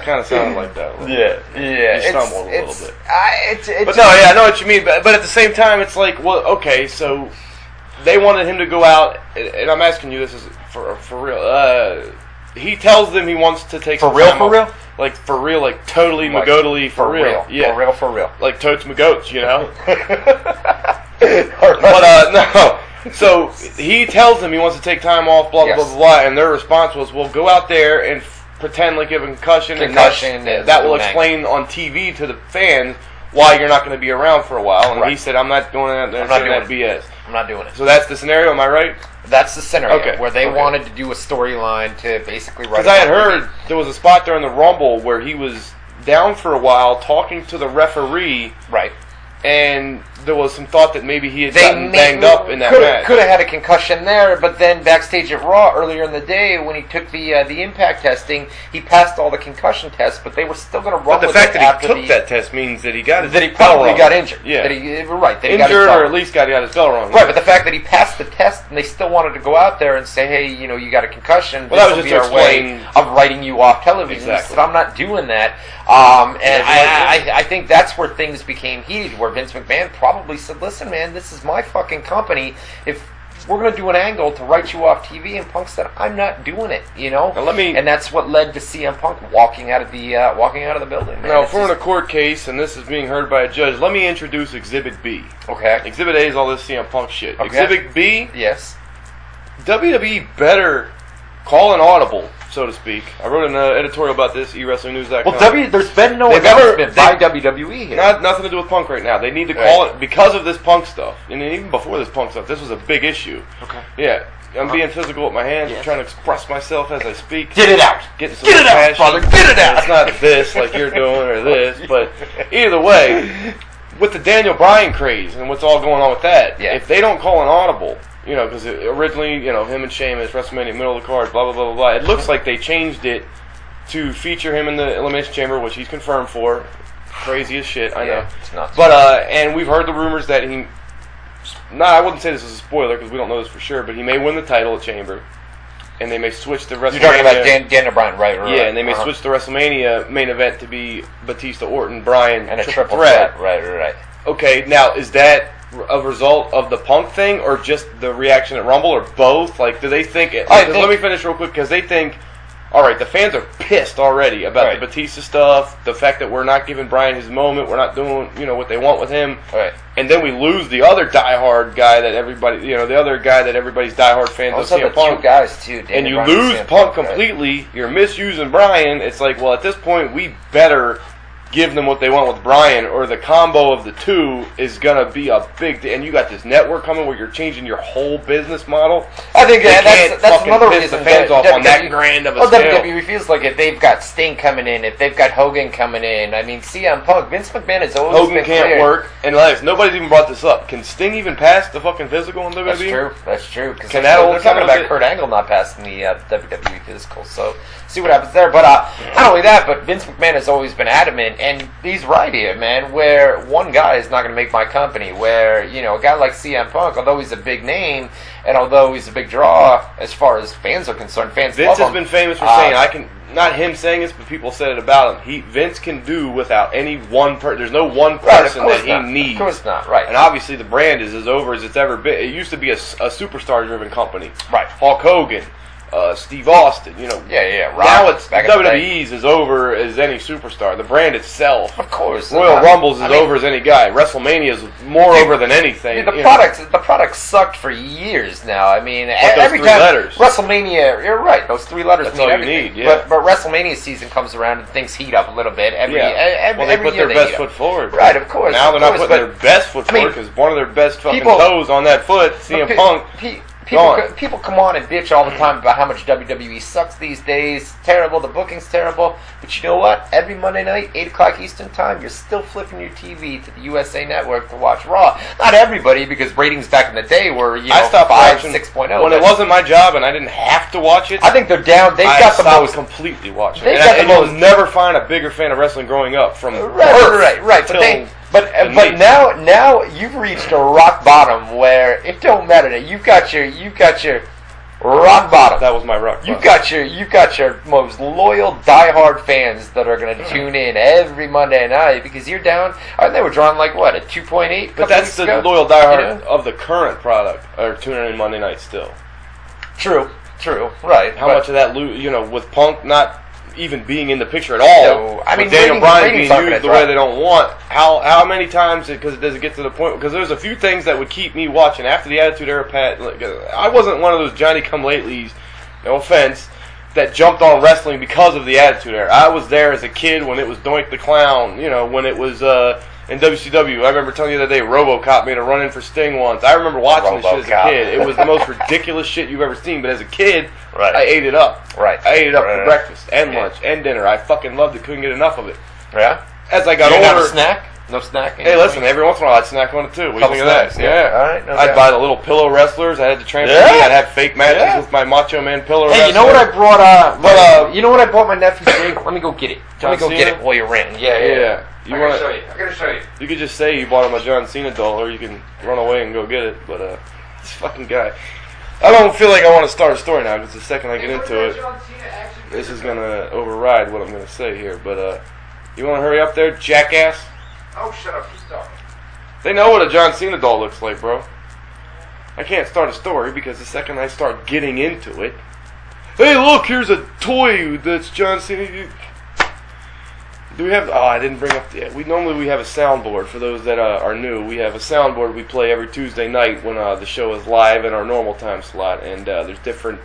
Kind of sounded like that. Yeah. You stumbled a little bit. But no, I know what you mean. But at the same time, it's like, well, okay, so they wanted him to go out, and I'm asking you this is for real. He tells them he wants to take for real. Like for real, like totally magodally for real. Yeah. For real. Like totes magoats, you know? But no. So he tells them he wants to take time off, blah, blah, blah, blah, and their response was, well, go out there and pretend like you have a concussion and that will explain on TV to the fans why you're not going to be around for a while. And he said, I'm not going out there and saying that BS. I'm not doing it. So that's the scenario, am I right? That's the scenario where they wanted to do a storyline to basically write. Because I had heard there was a spot during the Rumble where he was down for a while talking to the referee. Right. And there was some thought that maybe he had gotten banged up in that match. Could have had a concussion there, but then backstage at Raw earlier in the day when he took the impact testing, he passed all the concussion tests, but they were still going to run with it. But the fact that he took that test means that he got his that he probably got injured. Yeah. That he got injured or at least got his bell wrong. Right, but the fact that he passed the test and they still wanted to go out there and say, hey, you know, you got a concussion. Well, that was just our way of writing you off television. Exactly. He said, I'm not doing that. And I think that's where things became heated, where Vince McMahon probably said, listen, man, this is my fucking company. If we're going to do an angle to write you off TV, and Punk said, I'm not doing it, you know? And that's what led to CM Punk walking out of the building. Man. Now, if we're in a court case and this is being heard by a judge, let me introduce Exhibit B. Okay. Exhibit A is all this CM Punk shit. Okay. Exhibit B, yes. WWE better call an audible, so to speak. I wrote an editorial about this, eWrestlingNews.com. Well, there's been no announcement by WWE here. Nothing to do with Punk right now. They need to call it because of this Punk stuff. And even before this Punk stuff, this was a big issue. Okay. Yeah. I'm being physical with my hands. I'm trying to express myself as I speak. Get it out. Get it out, brother. Get it out. It's not this like you're doing or this, but either way, with the Daniel Bryan craze and what's all going on with that, if they don't call an audible, you know, because originally, you know, him and Sheamus, WrestleMania, middle of the card, blah, blah, blah, blah, blah. It looks like they changed it to feature him in the Elimination Chamber, which he's confirmed for. Crazy as shit, I know. It's nuts. But, and we've heard the rumors that he... I wouldn't say this is a spoiler because we don't know this for sure, but he may win the title at Chamber. And they may switch the WrestleMania... You're talking about Daniel Bryan, right? Yeah, and they may switch the WrestleMania main event to be Batista, Orton, Bryan, and a triple threat. Right. Okay, now, is that a result of the Punk thing, or just the reaction at Rumble, or both? Like, do they think... let me finish real quick, because they think, alright, the fans are pissed already about the Batista stuff, the fact that we're not giving Bryan his moment, we're not doing, you know, what they want with him, and then we lose the other diehard guy that everybody, you know, the other guy that everybody's diehard fans of CM Punk. Two guys, too, and you lose Punk completely, you're misusing Bryan, it's like, well, at this point, we better give them what they want with Bryan, or the combo of the two is gonna be a big thing. And you got this network coming where you're changing your whole business model. I think that's another piss reason the fans off on that grand of a scale. WWE feels like if they've got Sting coming in, if they've got Hogan coming in, I mean, CM Punk, Vince McMahon has always Hogan been can't clear. work, and nobody's even brought this up. Can Sting even pass the fucking physical in WWE? That's true. Because Can they're talking about Kurt Angle not passing the WWE physical, so see what happens there. But not only that, but Vince McMahon has always been adamant, and he's right here, man, where one guy is not going to make my company, where, you know, a guy like CM Punk, although he's a big name, and although he's a big draw as far as fans are concerned, fans Vince love has him. been famous for saying, not him saying this, but people said it about him. Vince can do without any one person. There's no one person that he needs. Of course not, right. And obviously the brand is as over as it's ever been. It used to be a superstar-driven company. Right. Hulk Hogan, Steve Austin, you know. Yeah. Now it's WWE's as over as any superstar. The brand itself. Of course. Royal Rumble's as over as any guy. WrestleMania is more over than anything. The product sucked for years now. I mean, every three time letters. WrestleMania, you're right. Those three letters That's mean all you everything. need, yeah. But WrestleMania season comes around and things heat up a little bit. Well, they put their best foot forward. Right, of course. Now they're not putting their best foot forward because one of their best fucking toes on that foot, CM Punk. People come on and bitch all the time about how much WWE sucks these days. Terrible, the booking's terrible. But you know what? Every Monday night, 8 o'clock Eastern Time, you're still flipping your TV to the USA Network to watch Raw. Not everybody, because ratings back in the day were, I stopped 5, watching 6.0. When it wasn't my job and I didn't have to watch it. I think they're down. They've got the most completely watching. And you'll never find a bigger fan of wrestling growing up from right. But now you've reached a rock bottom where it don't matter that you've got your rock bottom. That was my rock bottom. You've got your most loyal, diehard fans that are going to tune in every Monday night because you're down. They were drawn like what, a 2.8? But that's the loyal diehard of the current product are tuning in Monday night still. True, right. How much of that, with Punk not even being in the picture at all, with Daniel Bryan being used the way they don't want, how many times, because does it get to the point, because there's a few things that would keep me watching after the Attitude Era, Pat. I wasn't one of those Johnny-come-latelys, no offense, that jumped on wrestling because of the Attitude Era. I was there as a kid when it was Doink the Clown, when it was in WCW. I remember telling you the other day, RoboCop made a run-in for Sting once. I remember watching this shit as a kid. It was the most ridiculous shit you've ever seen, but as a kid, I ate it up. Right. I ate it up for breakfast and lunch and dinner. I fucking loved it. Couldn't get enough of it. Yeah? As I got older... Have a snack? No snack? Hey, listen, every once in a while I'd snack on it too. What do you think of that? Yeah. All right. I'd buy the little pillow wrestlers. I had the trampoline. I'd have fake matches with my Macho Man pillow wrestler. Hey, you know what I brought? You know what I bought my nephew today? Let me go get it. Let me go get it while you're ranting. Yeah. I gotta show you. You could just say you bought him a John Cena doll, or you can run away and go get it. But this fucking guy. I don't feel like I want to start a story now because the second I get into it, this is gonna override what I'm gonna say here. But you want to hurry up there, jackass? Oh, shut up. Keep talking. They know what a John Cena doll looks like, bro. I can't start a story because the second I start getting into it, hey, look, here's a toy that's John Cena. Do we have? Oh, I didn't bring up the. We have a soundboard for those that are new. We have a soundboard we play every Tuesday night when the show is live in our normal time slot, and there's different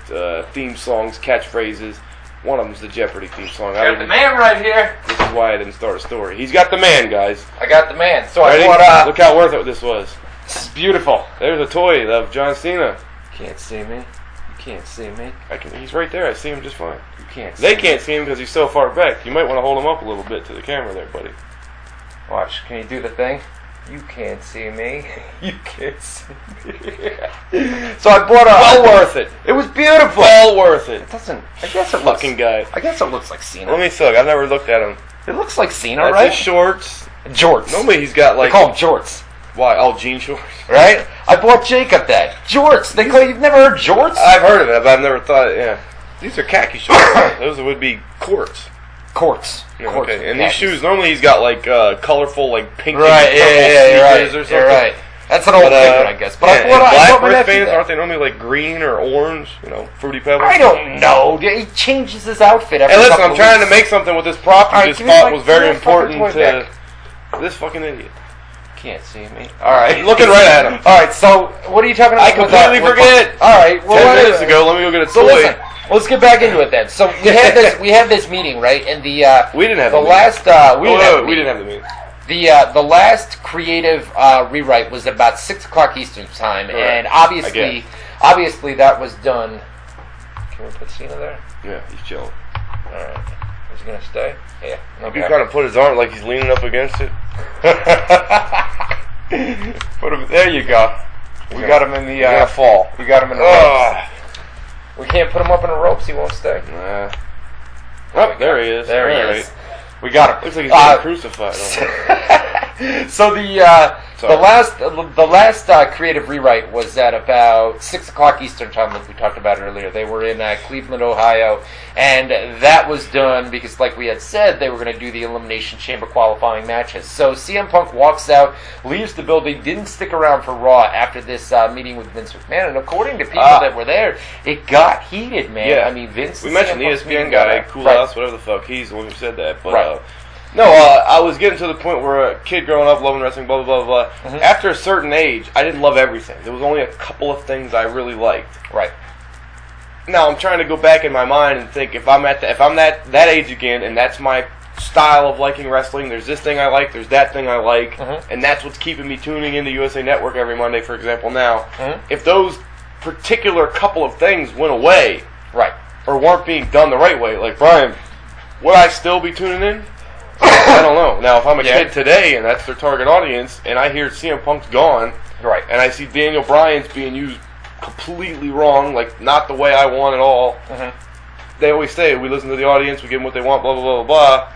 theme songs, catchphrases. One of them's the Jeopardy theme song. I got the man right here. This is why I didn't start a story. He's got the man, guys. I got the man. So ready? I bought. Look how worth it this was. This is beautiful. There's a toy of John Cena. Can't see me. You can't see me. He's right there. I see him just fine. They can't see him because he's so far back. You might want to hold him up a little bit to the camera there, buddy. Watch. Can you do the thing? You can't see me. You can't see me. So I bought well worth it. It was beautiful. Well worth it. It doesn't. I guess it fucking guy. I guess it looks like Cena. Let me look. I've never looked at him. It looks like Cena, That's right? His shorts. Jorts. Normally he's got like. They call them jorts. Why? Oh, jean shorts. Right? I bought Jacob that. Jorts. You've never heard jorts? I've heard of it, but I've never thought. Yeah. These are khaki shorts. Those would be quartz. Quartz. Yeah, okay. And these shoes, normally he's got like colorful, like pink and purple sneakers or something. You're right. That's an old favorite, I guess. But I bought my nephew that. Aren't they normally like green or orange? Fruity Pebbles? I don't know. He changes his outfit every couple weeks. I'm trying to make something with this prop you just thought was very important to this fucking idiot. Can't see me. All right. Looking right at him. All right, so what are you talking about? I completely forget. All right. Well, 10 minutes ago, let me go get a toy. So listen, Well, let's get back into it then. So we had this meeting, right? And we didn't have the last. We didn't have the meeting. The last creative rewrite was about 6 o'clock Eastern time, right. And obviously that was done. Can we put Cena there? Yeah, he's chilling. All right. Is he gonna stay? Yeah. Okay. He's kind of put his arm like he's leaning up against it. Put him. There you go. We got him in the. He's gonna fall. We got him in the ropes. We can't put him up in the ropes. He won't stay. Nah. Oh, there he is. There he is. We got him. Looks like he's getting crucified. So the last creative rewrite was at about 6 o'clock Eastern time, like we talked about earlier. They were in Cleveland, Ohio, and that was done because, like we had said, they were going to do the Elimination Chamber qualifying matches. So CM Punk walks out, leaves the building, didn't stick around for Raw after this meeting with Vince McMahon, and according to people that were there, it got heated, man. Yeah. I mean, Vince. We mentioned the ESPN guy, Cool House, whatever the fuck. He's the one who said that, but. Right. No, I was getting to the point where a kid growing up loving wrestling, blah, blah, blah, blah. Mm-hmm. After a certain age, I didn't love everything. There was only a couple of things I really liked. Right. Now, I'm trying to go back in my mind and think, if I'm that age again, and that's my style of liking wrestling, there's this thing I like, there's that thing I like, mm-hmm. and that's what's keeping me tuning into USA Network every Monday, for example, now. Mm-hmm. If those particular couple of things went away, right, or weren't being done the right way, like, Brian, would I still be tuning in? I don't know. Now, if I'm a kid today and that's their target audience, and I hear CM Punk's gone, right, and I see Daniel Bryan's being used completely wrong, like not the way I want at all, mm-hmm. They always say, we listen to the audience, we give them what they want, blah, blah, blah, blah, blah,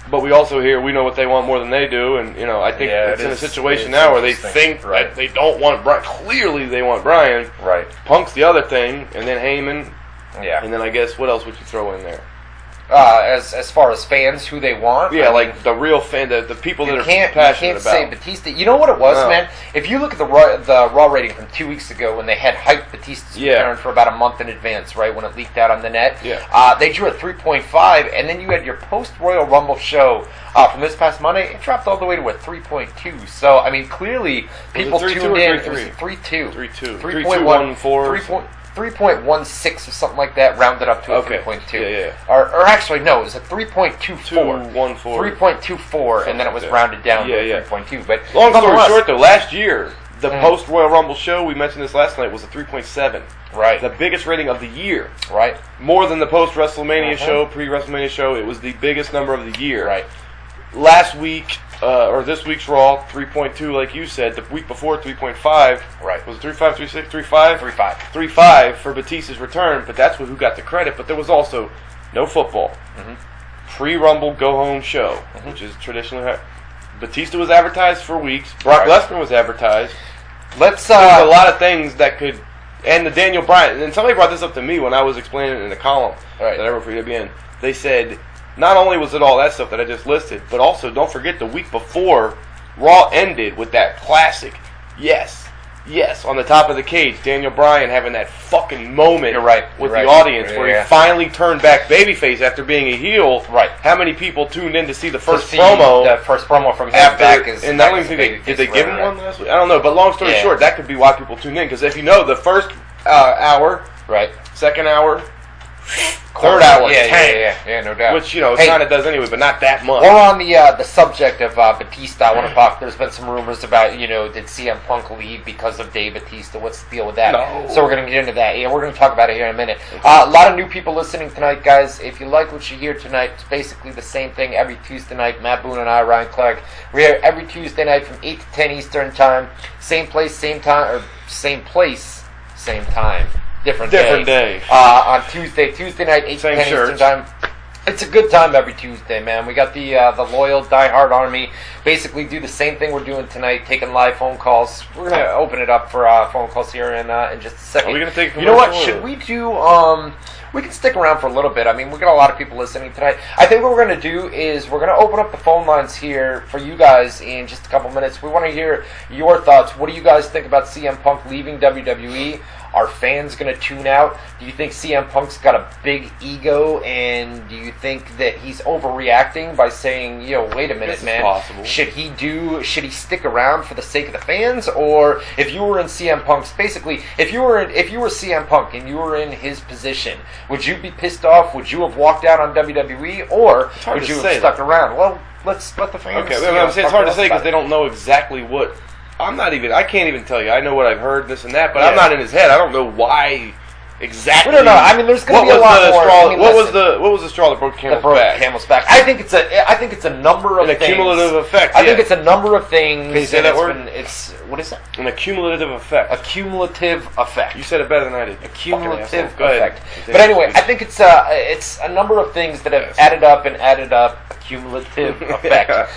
but we also hear we know what they want more than they do, and, you know, I think it's in a situation now where they think that they don't want Bryan. Clearly they want Bryan. Right. Punk's the other thing, and then Heyman, and then I guess what else would you throw in there? As far as fans, who they want, like the real fan, the people that are passionate about. You can't say Batista. You know what it was, man? If you look at the Raw rating from 2 weeks ago, when they had hyped Batista's return for about a month in advance, right when it leaked out on the net, they drew a 3.5, and then you had your post Royal Rumble show from this past Monday. It dropped all the way to a 3.2. So I mean, clearly people tuned in. It was 3.2, 3.1, 3.16 or something like that, rounded up to a 3.2. Yeah. Or actually, no, it was a 3.24. 3.24, and then it was rounded down to 3.2. But long story short, though, last year, the post-Royal Rumble show, we mentioned this last night, was a 3.7. Right. The biggest rating of the year. Right. More than the post-WrestleMania show, pre-WrestleMania show. It was the biggest number of the year. Right. Last week, or this week's Raw, 3.2, like you said. The week before, 3.5. Right. Was it 3.5, 3.6, 3.5? 3.5. 3.5 for Batista's return, but that's who got the credit. But there was also no football. Mm-hmm. Pre-Rumble go-home show, which is traditionally... Batista was advertised for weeks. Brock Lesnar was advertised. There's a lot of things that could... And the Daniel Bryan... And somebody brought this up to me when I was explaining it in a column that I wrote for EWN. They said... Not only was it all that stuff that I just listed, but also don't forget the week before Raw ended with that classic, yes, on the top of the cage, Daniel Bryan having that fucking moment with the audience where he finally turned back babyface after being a heel. Right. How many people tuned in to see the first promo? The first promo from him back is... And I don't even think did they give him one last week? I don't know, but long story short, that could be why people tuned in, because if you know, the first hour, second hour... Third hour, yeah, no doubt. Which, you know, it kind of does anyway, but not that much. We're on the subject of Batista. I want to talk. There's been some rumors about, you know, did CM Punk leave because of Dave Batista? What's the deal with that? No. So we're going to get into that. Yeah, we're going to talk about it here in a minute. A lot of new people listening tonight, guys. If you like what you hear tonight, it's basically the same thing every Tuesday night. Matt Boone and I, Ryan Clark, we're here every Tuesday night from 8 to 10 Eastern time. Same place, same time, or same place, same time. Different day. On Tuesday night, 8 to 10 Eastern time. It's a good time every Tuesday, man. We got the loyal, diehard army. Basically do the same thing we're doing tonight, taking live phone calls. We're going to open it up for phone calls here in just a second. Are we going to take You know what? Should we do... we can stick around for a little bit. I mean, we got a lot of people listening tonight. I think what we're going to do is we're going to open up the phone lines here for you guys in just a couple minutes. We want to hear your thoughts. What do you guys think about CM Punk leaving WWE? Are fans going to tune out? Do you think CM Punk's got a big ego, and do you think that he's overreacting by saying, you know, wait a minute, man, possible. Should he stick around for the sake of the fans? Or if you were in CM Punk's, basically, if you were CM Punk and you were in his position, Would you be pissed off? Would you have walked out on WWE, or would you have stuck around? Well, let's let the fans. Okay, I'm saying it's hard to say because they don't know exactly what. I can't even tell you. I know what I've heard, this and that, but I'm not in his head. I don't know why exactly. We don't know. I mean, there's going to be a lot more. What was the straw that broke Camel's back? I think it's a number of things. An accumulative effect. I think it's a number of things. Can you say that word? What is that? An accumulative effect. Accumulative effect. You said it better than I did. Accumulative effect. But anyway, I think it's a number of things that have added up and added up. Cumulative effect.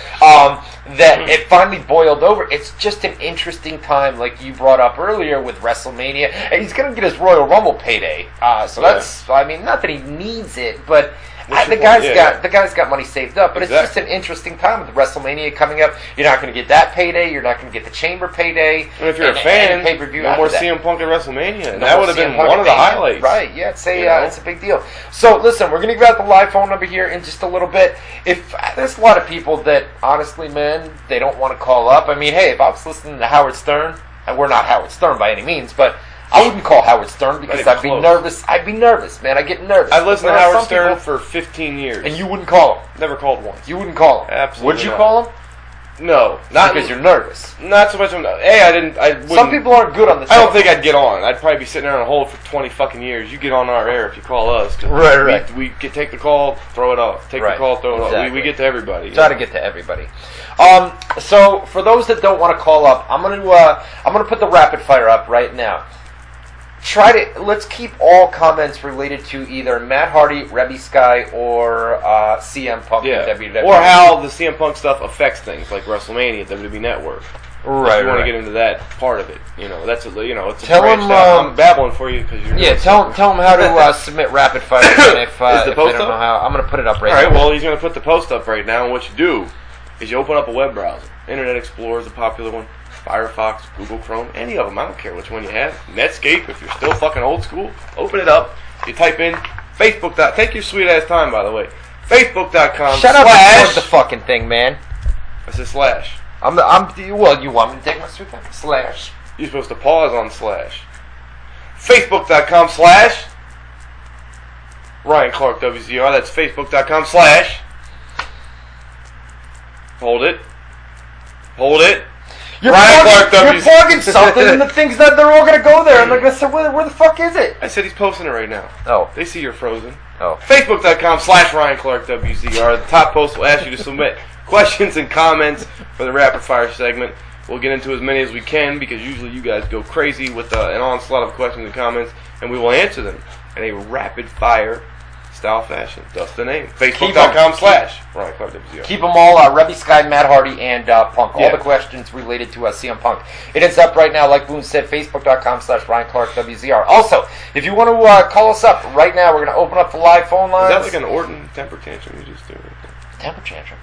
That it finally boiled over. It's just an interesting time, like you brought up earlier with WrestleMania. And he's going to get his Royal Rumble payday. That's, I mean, not that he needs it, but the guy's got money saved up. But it's just an interesting time with WrestleMania coming up. You're not going to get that payday. You're not going to get the Chamber payday. And if you're a fan, no more CM Punk at WrestleMania. That would have been one of the highlights. Right, yeah, it's a big deal. So, listen, we're going to give out the live phone number here in just a little bit. If there's a lot of people that, honestly, man, they don't want to call up. I mean, hey, if I was listening to Howard Stern, and we're not Howard Stern by any means, but I wouldn't call Howard Stern because I'd be nervous. I'd be nervous, man. I get nervous. I've listened to Howard Stern for 15 years. And you wouldn't call him? Never called once. You wouldn't call him? Absolutely Would you call him? No. Not because you're nervous. Not so much. I wouldn't. Some people aren't good on the show. I don't think I'd get on. I'd probably be sitting there on hold for 20 fucking years. You get on our air if you call us. Right. We take the call, throw it off. Take the call, throw it off. We get to everybody. Try to get to everybody. So for those that don't want to call up, I'm gonna put the rapid fire up right now. Let's keep all comments related to either Matt Hardy, Rebby Sky, or CM Punk and WWE. Or how the CM Punk stuff affects things like WrestleMania, WWE Network. Right. If you want to get into that part of it, it's a tell branch down. I'm babbling for you because you're. Tell him how to submit rapid fire. If the post I don't know how, I'm going to put it up right now. All right. Well, he's going to put the post up right now, and what you do is you open up a web browser. Internet Explorer is a popular one. Firefox, Google Chrome, any of them. I don't care which one you have. Netscape, if you're still fucking old school, open it up. You type in Facebook. Take your sweet ass time, by the way. Facebook.com. Shut up and plug the fucking thing, man. It's a slash. Well, you want me to take my sweet time? Slash. You're supposed to pause on slash. Facebook.com slash Ryan Clark WZR. That's Facebook.com slash. Hold it. You're plugging something, and the thing's that they're all going to go there, and they're going to say, where the fuck is it? I said he's posting it right now. Oh. They see you're frozen. Oh. Facebook.com slash Ryan Clark WZR. The top post will ask you to submit questions and comments for the rapid fire segment. We'll get into as many as we can because usually you guys go crazy with an onslaught of questions and comments, and we will answer them in a rapid fire style fashion. That's the name. Facebook.com slash Ryan Clark WZR. Keep them all, Rebby Sky, Matt Hardy, and Punk. All the questions related to CM Punk. It is up right now, like Boone said, Facebook.com slash Ryan Clark WZR. Also, if you want to call us up right now, we're going to open up the live phone lines. Is that like an Orton temper tantrum you just do right there? Temper tantrum?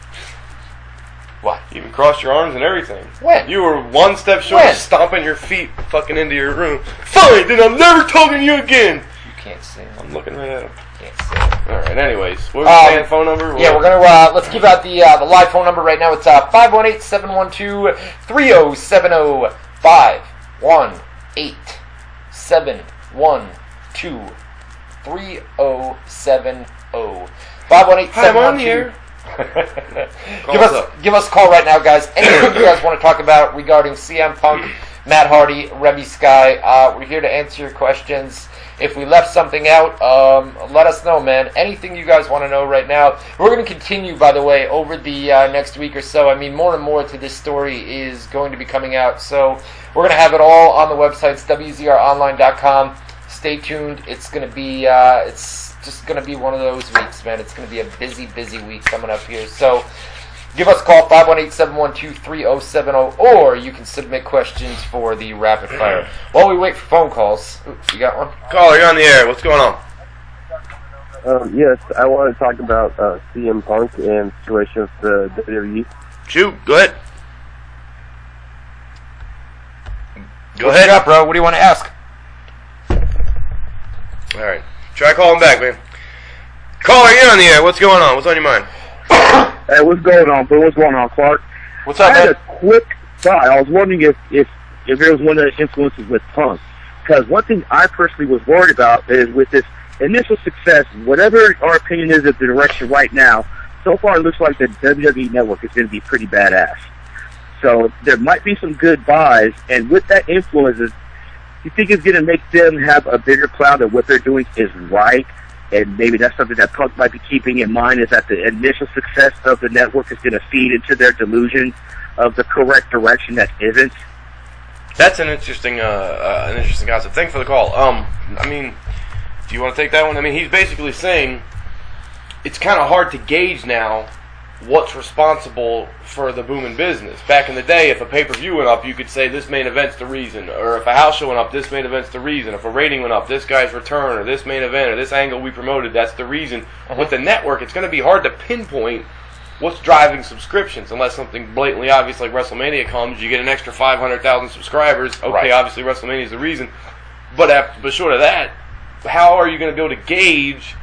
What? You even crossed your arms and everything. When? You were one step short of stomping your feet fucking into your room. Fine, then I'm never talking to you again. You can't see him. I'm looking right at him. Can't see him. Alright, anyways. What was the phone number? Yeah, we're going to, let's give out the live phone number right now. It's 518-712-3070. 518-712-3070. 518-712. Hi, I'm on here. Give us a call right now, guys. Anything you guys want to talk about regarding CM Punk, Matt Hardy, Rebby Sky, we're here to answer your questions. If we left something out, let us know, man. Anything you guys want to know right now. We're going to continue, by the way, over the next week or so. I mean, more and more to this story is going to be coming out. So we're going to have it all on the websites, WZROnline.com. Stay tuned. It's going to be, it's just going to be one of those weeks, man. It's going to be a busy, busy week coming up here. So give us a call, 518-712-3070, or you can submit questions for the rapid fire. While we wait for phone calls, you got one? Caller, you're on the air. What's going on? Yes, I want to talk about CM Punk and situation with the WWE. Shoot, go ahead. What you got, bro? What do you want to ask? All right. Try calling back, man. Caller, you're on the air. What's going on? What's on your mind? Hey, what's going on, Boone? What's going on, Clark? What's up, I had man? a quick thought. I was wondering if there was one of the influences with Punk. Because one thing I personally was worried about is with this initial success, whatever our opinion is of the direction right now, so far it looks like the WWE Network is going to be pretty badass. So there might be some good buys, and with that influence, you think it's going to make them have a bigger cloud that what they're doing is right, and maybe that's something that Punk might be keeping in mind, is that the initial success of the network is going to feed into their delusion of the correct direction that isn't. That's an interesting concept. Thanks for the call. I mean, do you want to take that one? I mean, he's basically saying it's kind of hard to gauge now what's responsible for the booming business. Back in the day, if a pay-per-view went up, you could say this main event's the reason. Or if a house show went up, this main event's the reason. If a rating went up, this guy's return, or this main event, or this angle we promoted, that's the reason. With the network, it's going to be hard to pinpoint what's driving subscriptions, unless something blatantly obvious like WrestleMania comes, you get an extra 500,000 subscribers. Okay, right. Obviously WrestleMania is the reason. But short of that, how are you going to be able to gauge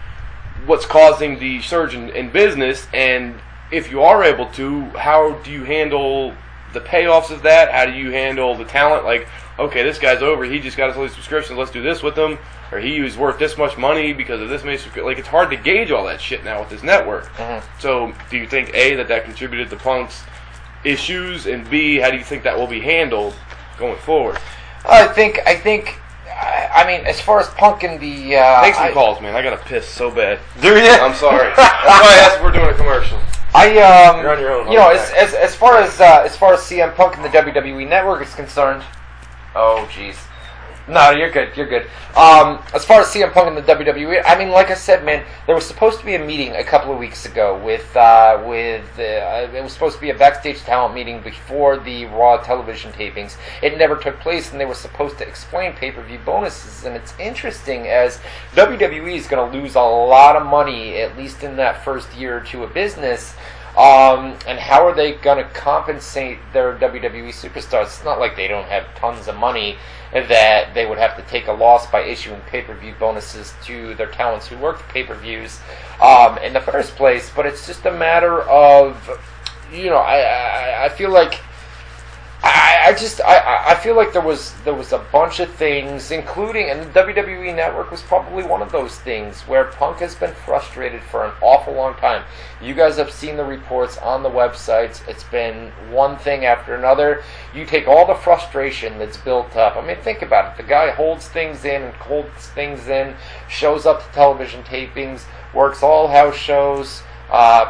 what's causing the surge in business? And if you are able to, how do you handle the payoffs of that? How do you handle the talent? Like, okay, this guy's over. He just got us all these subscriptions. Let's do this with him. Or he was worth this much money because of this many subscriptions. Like, it's hard to gauge all that shit now with this network. So, do you think, A, that contributed to Punk's issues? And B, how do you think that will be handled going forward? I mean, as far as Punk and the... Take some calls, man. I got to piss so bad. Do you? I'm sorry. That's why I asked if we're doing a commercial. You're on your own. You know, as far as CM Punk and the WWE Network is concerned, oh jeez, no, you're good. As far as CM Punk and the WWE, I mean, like I said, man, there was supposed to be a meeting a couple of weeks ago with it was supposed to be a backstage talent meeting before the Raw television tapings. It never took place, and they were supposed to explain pay-per-view bonuses. And it's interesting, as WWE is going to lose a lot of money, at least in that first year or two of business. And how are they going to compensate their WWE superstars? It's not like they don't have tons of money that they would have to take a loss by issuing pay-per-view bonuses to their talents who work the pay-per-views in the first place. But it's just a matter of, you know, I feel like I feel like there was a bunch of things, including, and the WWE Network was probably one of those things, where Punk has been frustrated for an awful long time. You guys have seen the reports on the websites. It's been one thing after another. You take all the frustration that's built up. I mean, think about it. The guy holds things in and holds things in, shows up to television tapings, works all house shows,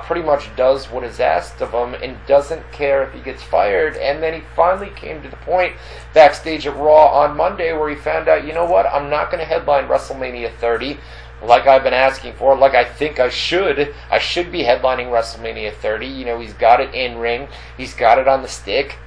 pretty much does what is asked of him and doesn't care if he gets fired. And then he finally came to the point backstage at Raw on Monday where he found out, you know what, I'm not going to headline WrestleMania 30 like I've been asking for, like I think I should. I should be headlining WrestleMania 30. You know, he's got it in ring, he's got it on the stick,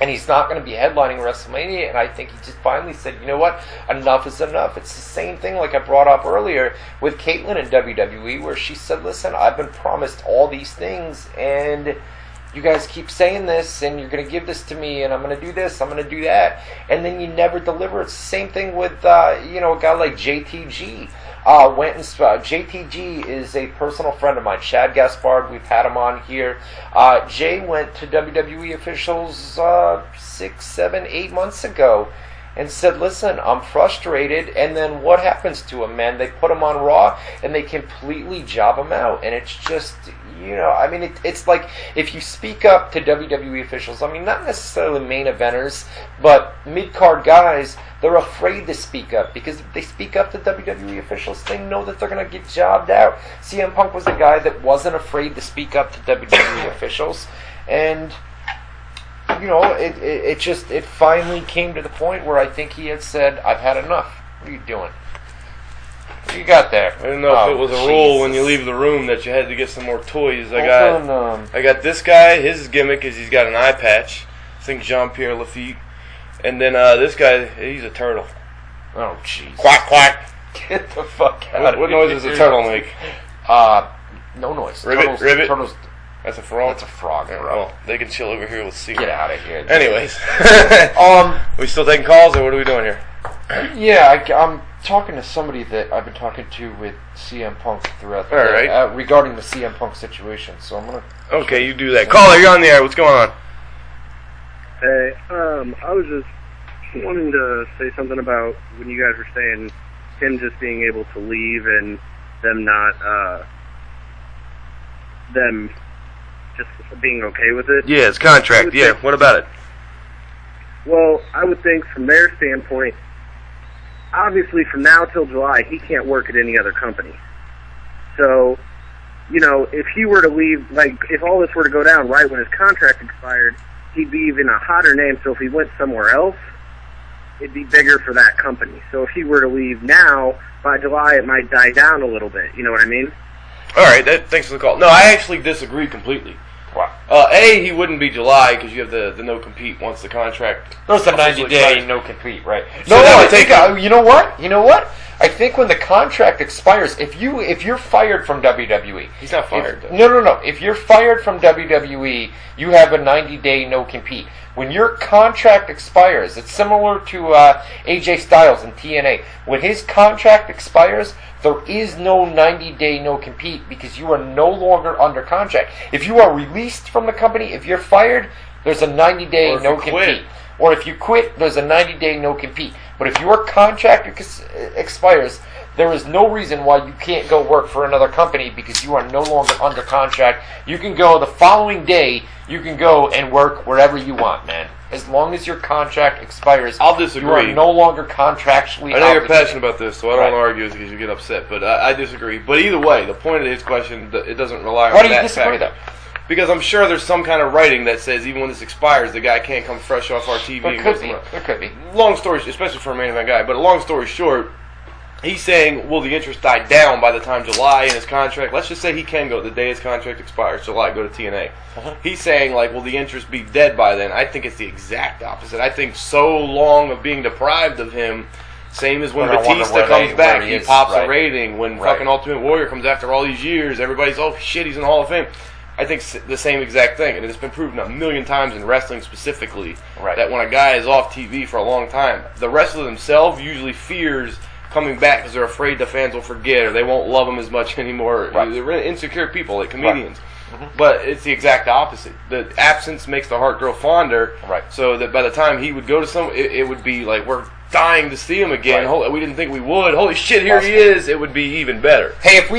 and he's not going to be headlining WrestleMania. And I think he just finally said, you know what, enough is enough. It's the same thing like I brought up earlier with Caitlyn in WWE, where she said, listen, I've been promised all these things, and you guys keep saying this, and you're going to give this to me, and I'm going to do this, I'm going to do that, and then you never deliver. It's the same thing with, a guy like JTG. JTG is a personal friend of mine, Chad Gaspard. We've had him on here. Jay went to WWE officials 6, 7, 8 months ago and said, listen, I'm frustrated. And then what happens to him, man? They put him on Raw and they completely job him out. And it's just, you know, I mean, it's like if you speak up to WWE officials, I mean, not necessarily main eventers, but mid-card guys, they're afraid to speak up, because if they speak up to WWE officials, they know that they're going to get jobbed out. CM Punk was a guy that wasn't afraid to speak up to WWE officials, and you know, it finally came to the point where I think he had said, I've had enough. What are you doing? What do you got there? I didn't know if it was a rule when you leave the room that you had to get some more toys. I got this guy. His gimmick is he's got an eye patch. I think Jean-Pierre Lafitte. And then this guy, he's a turtle. Oh, jeez. Quack, quack. Get the fuck out of here. What noise does a turtle make? No noise. Ribbit? Turtles. That's a frog? That's a frog, bro. Well, they can chill over here with C. Get out of here. Anyways. We still taking calls, or what are we doing here? Yeah, I'm talking to somebody that I've been talking to with CM Punk throughout the day, right. regarding the CM Punk situation. So I'm gonna. Okay, you do that. Caller, you're on the air. What's going on? Hey, I was just wanting to say something about when you guys were saying him just being able to leave and them not, them just being okay with it. Yeah, it's contract. Yeah, what about it? Well, I would think from their standpoint, obviously from now till July, he can't work at any other company. So, you know, if he were to leave, like, if all this were to go down right when his contract expired, he'd be even a hotter name. So if he went somewhere else, it'd be bigger for that company. So if he were to leave now, by July it might die down a little bit. You know what I mean? All right, thanks for the call. No, I actually disagree completely. Wow. He wouldn't be July because you have the no-compete once the contract. There's a 90-day no-compete, right? So I think, you know what? You know what? I think when the contract expires, if you're fired from WWE... He's not fired, though. No. If you're fired from WWE, you have a 90-day no-compete. When your contract expires, it's similar to AJ Styles in TNA. When his contract expires, there is no 90-day no-compete because you are no longer under contract. If you are released from the company, if you're fired, there's a 90-day no-compete. Or if you quit, there's a 90-day no-compete. But if your contract expires, there is no reason why you can't go work for another company because you are no longer under contract. You can go the following day, you can go and work wherever you want, man. As long as your contract expires, I'll disagree. You are no longer contractually I know you're passionate about this, so I don't want to argue because you get upset. But I disagree. But either way, the point of his question, it doesn't rely on that. Why do you disagree, though? Because I'm sure there's some kind of writing that says even when this expires, the guy can't come fresh off our TV. There could be. Long story, especially for a main event guy. But a long story short, he's saying, will the interest die down by the time July in his contract? Let's just say he can go the day his contract expires, July, go to TNA. He's saying, like, will the interest be dead by then? I think it's the exact opposite. I think so long of being deprived of him, same as when Batista comes back, he pops a rating. When fucking Ultimate Warrior comes after all these years, everybody's, oh shit, he's in the Hall of Fame. I think the same exact thing, and it's been proven a million times in wrestling specifically that when a guy is off TV for a long time, the wrestler themselves usually fears coming back because they're afraid the fans will forget or they won't love him as much anymore. They're really insecure people, like comedians. But it's the exact opposite. The absence makes the heart grow fonder. So that by the time he would go to some, it would be like we're dying to see him again. We didn't think we would. Holy shit, here he is. It would be even better. Hey, if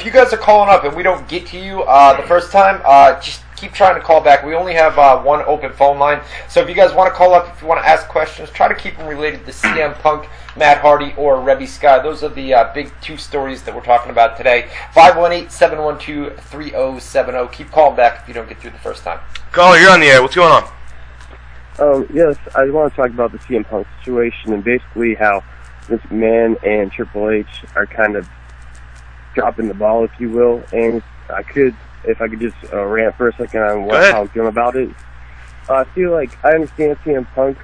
you guys are calling up and we don't get to you the first time, just keep trying to call back. We only have one open phone line. So if you guys want to call up, if you want to ask questions, try to keep them related to CM Punk, Matt Hardy, or Rebby Sky. Those are the big two stories that we're talking about today. 518-712-3070. Keep calling back if you don't get through the first time. Caller, you're on the air. What's going on? Yes, I want to talk about the CM Punk situation and basically how Vince McMahon and Triple H are kind of dropping the ball, if you will. And if I could just rant for a second on how I'm feeling about it. I feel like I understand CM Punk,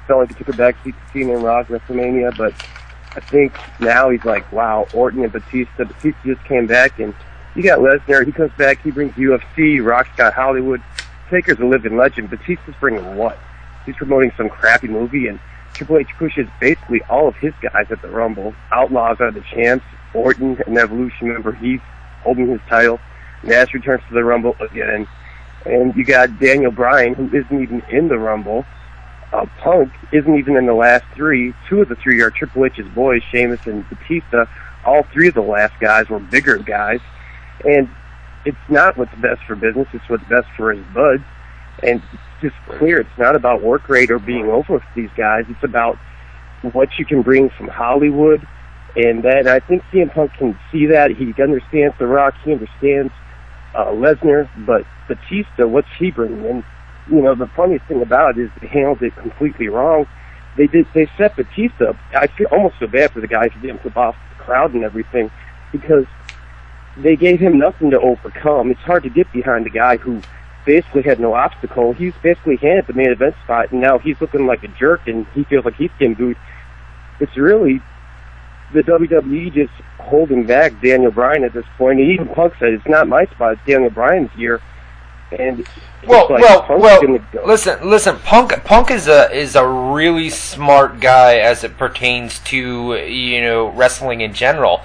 felt like he took a backseat to Cena and Rock WrestleMania, but I think now he's like, wow, Orton and Batista. Batista just came back, and you got Lesnar. He comes back, he brings UFC. Rock's got Hollywood. Taker's a living legend. Batista's bringing what? He's promoting some crappy movie, and Triple H pushes basically all of his guys at the Rumble. Outlaws are the champs. Orton, an Evolution member, he's holding his title. Nash returns to the Rumble again. And you got Daniel Bryan, who isn't even in the Rumble. Punk isn't even in the last three. Two of the three are Triple H's boys, Sheamus and Batista. All three of the last guys were bigger guys. And it's not what's best for business, it's what's best for his buds. And it's just clear, it's not about work rate or being over with these guys. It's about what you can bring from Hollywood. And I think CM Punk can see that. He understands The Rock. He understands Lesnar. But Batista, what's he bringing? And, the funniest thing about it is they handled it completely wrong. They set Batista up. I almost feel bad for the guys who didn't flip off the crowd and everything because they gave him nothing to overcome. It's hard to get behind a guy who basically had no obstacle. He was basically handed the main event spot, and now he's looking like a jerk, and he feels like he's getting booed. It's really the WWE just holding back Daniel Bryan at this point. And even Punk said, it's not my spot, it's Daniel Bryan's year. And listen. Punk is a really smart guy as it pertains to wrestling in general.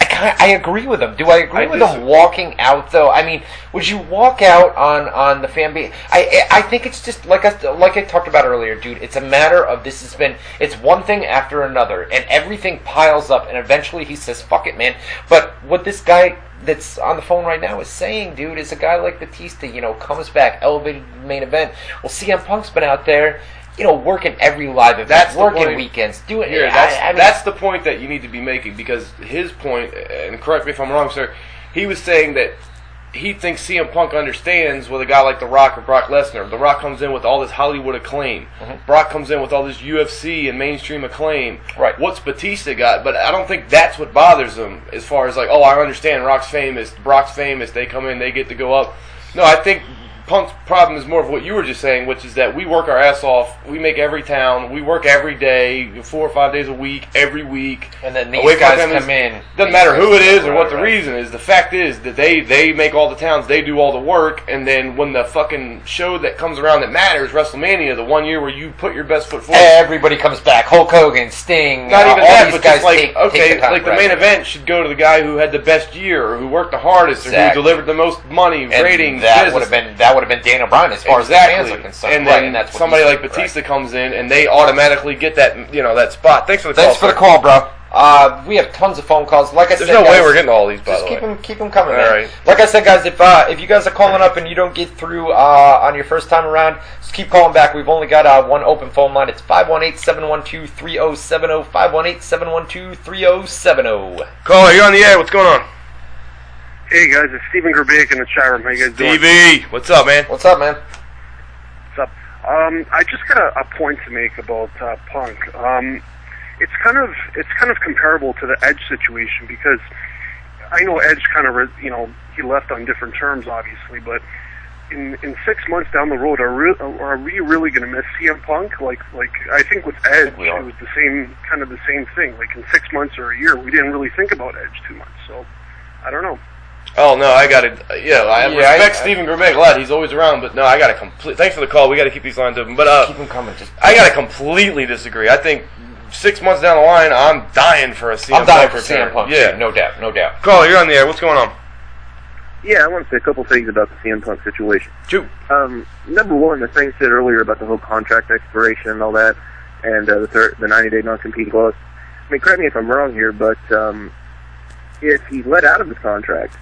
I agree with him. Do I agree with him walking out though? I mean, would you walk out on the fan base? I think it's just like I talked about earlier, dude. It's a matter of it's one thing after another, and everything piles up, and eventually he says, "Fuck it, man." But what this guy that's on the phone right now is saying, dude, is a guy like Batista, comes back, elevated to the main event. Well, CM Punk's been out there, working every live event, working weekends, doing it. That's the point that you need to be making, because his point, and correct me if I'm wrong, sir, he was saying that he thinks CM Punk understands with a guy like The Rock or Brock Lesnar. The Rock comes in with all this Hollywood acclaim. Mm-hmm. Brock comes in with all this UFC and mainstream acclaim. Right. What's Batista got? But I don't think that's what bothers him, as far as like, oh, I understand Rock's famous, Brock's famous, they come in, they get to go up. No, I think Punk's problem is more of what you were just saying, which is that we work our ass off. We make every town. We work every day, 4 or 5 days a week, every week. And then these guys come in. Doesn't matter who it is or what the reason is. The fact is that they make all the towns. They do all the work. And then when the fucking show that comes around that matters, WrestleMania, the one year where you put your best foot forward, everybody comes back. Hulk Hogan, Sting. Not even all that, these but guys just like the main event should go to the guy who had the best year, or who worked the hardest, or who delivered the most money, ratings, that would have been Daniel Bryan. As far as the fans are concerned. And then that's somebody like Batista comes in, and they automatically get that that spot. Thanks for the call. Thanks for the call, bro. We have tons of phone calls. Like I said, there's no way we're getting all these. By just the way, keep them coming, man. All right. Like I said, guys, if you guys are calling up and you don't get through on your first time around, just keep calling back. We've only got one open phone line. It's 518-712-3070. 518-712-3070. Caller, you're on the air. What's going on? Hey guys, it's Stephen Gerbic in the chat room. How you guys doing? Stevie, what's up, man? What's up, man? What's up? I just got a point to make about Punk. It's kind of comparable to the Edge situation, because I know Edge kind of he left on different terms, obviously, but in 6 months down the road, are we really going to miss CM Punk? Like I think with Edge, it was the same thing. Like in 6 months or a year, we didn't really think about Edge too much. So I don't know. Oh no, I got it. I respect Stephen Gerbic a lot. He's always around, but no, I got to Thanks for the call. We got to keep these lines open. But keep them coming. I got to completely disagree. I think 6 months down the line, I'm dying for a CM Punk return. CM Punk. Yeah, no doubt. Caller, you're on the air. What's going on? Yeah, I want to say a couple things about the CM Punk situation. Shoot. Number one, the thing said earlier about the whole contract expiration and all that, and the 90-day non-compete clause. I mean, correct me if I'm wrong here, but if he let out of his contract,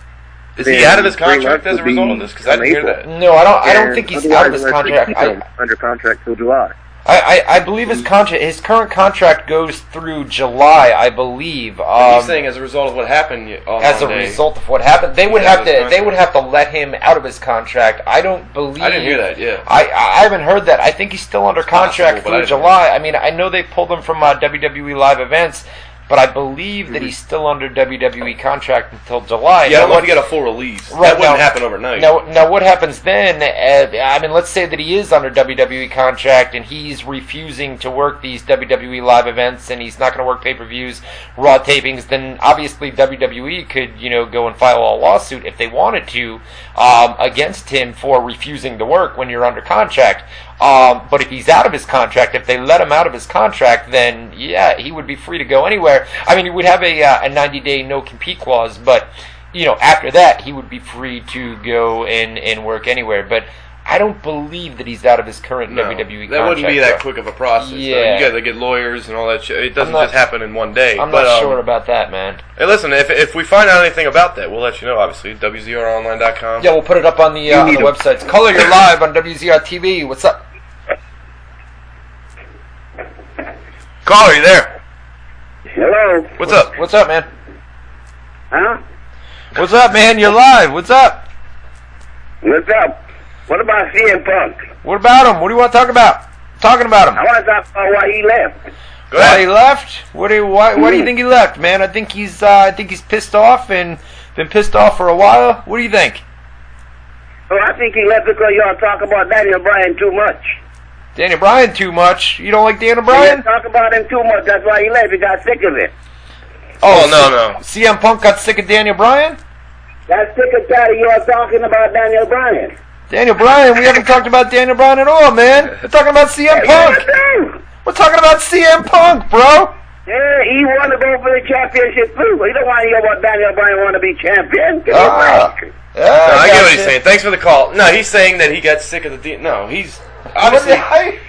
is he out of his contract as a result of this? Because I didn't hear that. No, I don't think he's out of his contract. Under contract till July. I believe his current contract goes through July, I believe. He's saying as a result of what happened on result of what happened, they would have to let him out of his contract. I don't believe. I didn't hear that. Yeah, I haven't heard that. I think he's still under contract through July. I mean, I know they pulled him from WWE live events, but I believe that he's still under WWE contract until July. Yeah, I don't know if he got a full release. Right, that wouldn't happen overnight. Now, what happens then? I mean, let's say that he is under WWE contract and he's refusing to work these WWE live events, and he's not going to work pay-per-views, Raw tapings. Then obviously WWE could, go and file a lawsuit if they wanted to against him for refusing to work when you're under contract. But if he's out of his contract, if they let him out of his contract, then yeah, he would be free to go anywhere. I mean, he would have a 90-day no-compete clause, but after that, he would be free to go and work anywhere. But I don't believe that he's out of his current WWE contract. That wouldn't be that quick of a process. Yeah, you got to get lawyers and all that shit. It doesn't just happen in one day. I'm not sure about that, man. Hey, listen, if we find out anything about that, we'll let you know. Obviously, WZROnline.com. Yeah, we'll put it up on the websites. Caller, you're live on WZR TV. What's up? Caller, you there? Hello. What's up? What's up, man? Huh? What's up, man? You're live. What's up? What's up? What about CM Punk? What about him? What do you want to talk about? Talking about him. I want to talk about why he left. Go ahead. Why he left? Why do you think he left, man? I think he's pissed off and been pissed off for a while. What do you think? Well, I think he left because y'all talk about Daniel Bryan too much. Daniel Bryan too much? You don't like Daniel Bryan? You talk about him too much. That's why he left. He got sick of it. Oh, no. CM Punk got sick of Daniel Bryan? Got sick of that. You are talking about Daniel Bryan. Daniel Bryan? We haven't talked about Daniel Bryan at all, man. We're talking about CM Punk. We're talking about CM Punk, bro. Yeah, he want to go for the championship too. He don't want to hear about Daniel Bryan want to be champion. No, I get what he's saying. Thanks for the call. No, he's saying that he got sick of the. No, he's obviously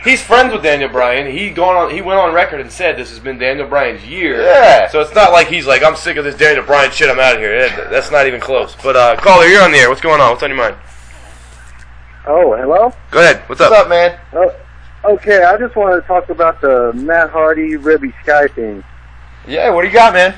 he's friends with Daniel Bryan. He went on record and said this has been Daniel Bryan's year. Yeah. So it's not like he's like, I'm sick of this Daniel Bryan shit. I'm out of here. That's not even close. But caller, you're on the air. What's going on? What's on your mind? Oh, hello? Go ahead. What's up? What's up, man? Oh, okay, I just wanted to talk about the Matt Hardy, Ribby Sky thing. Yeah, what do you got, man?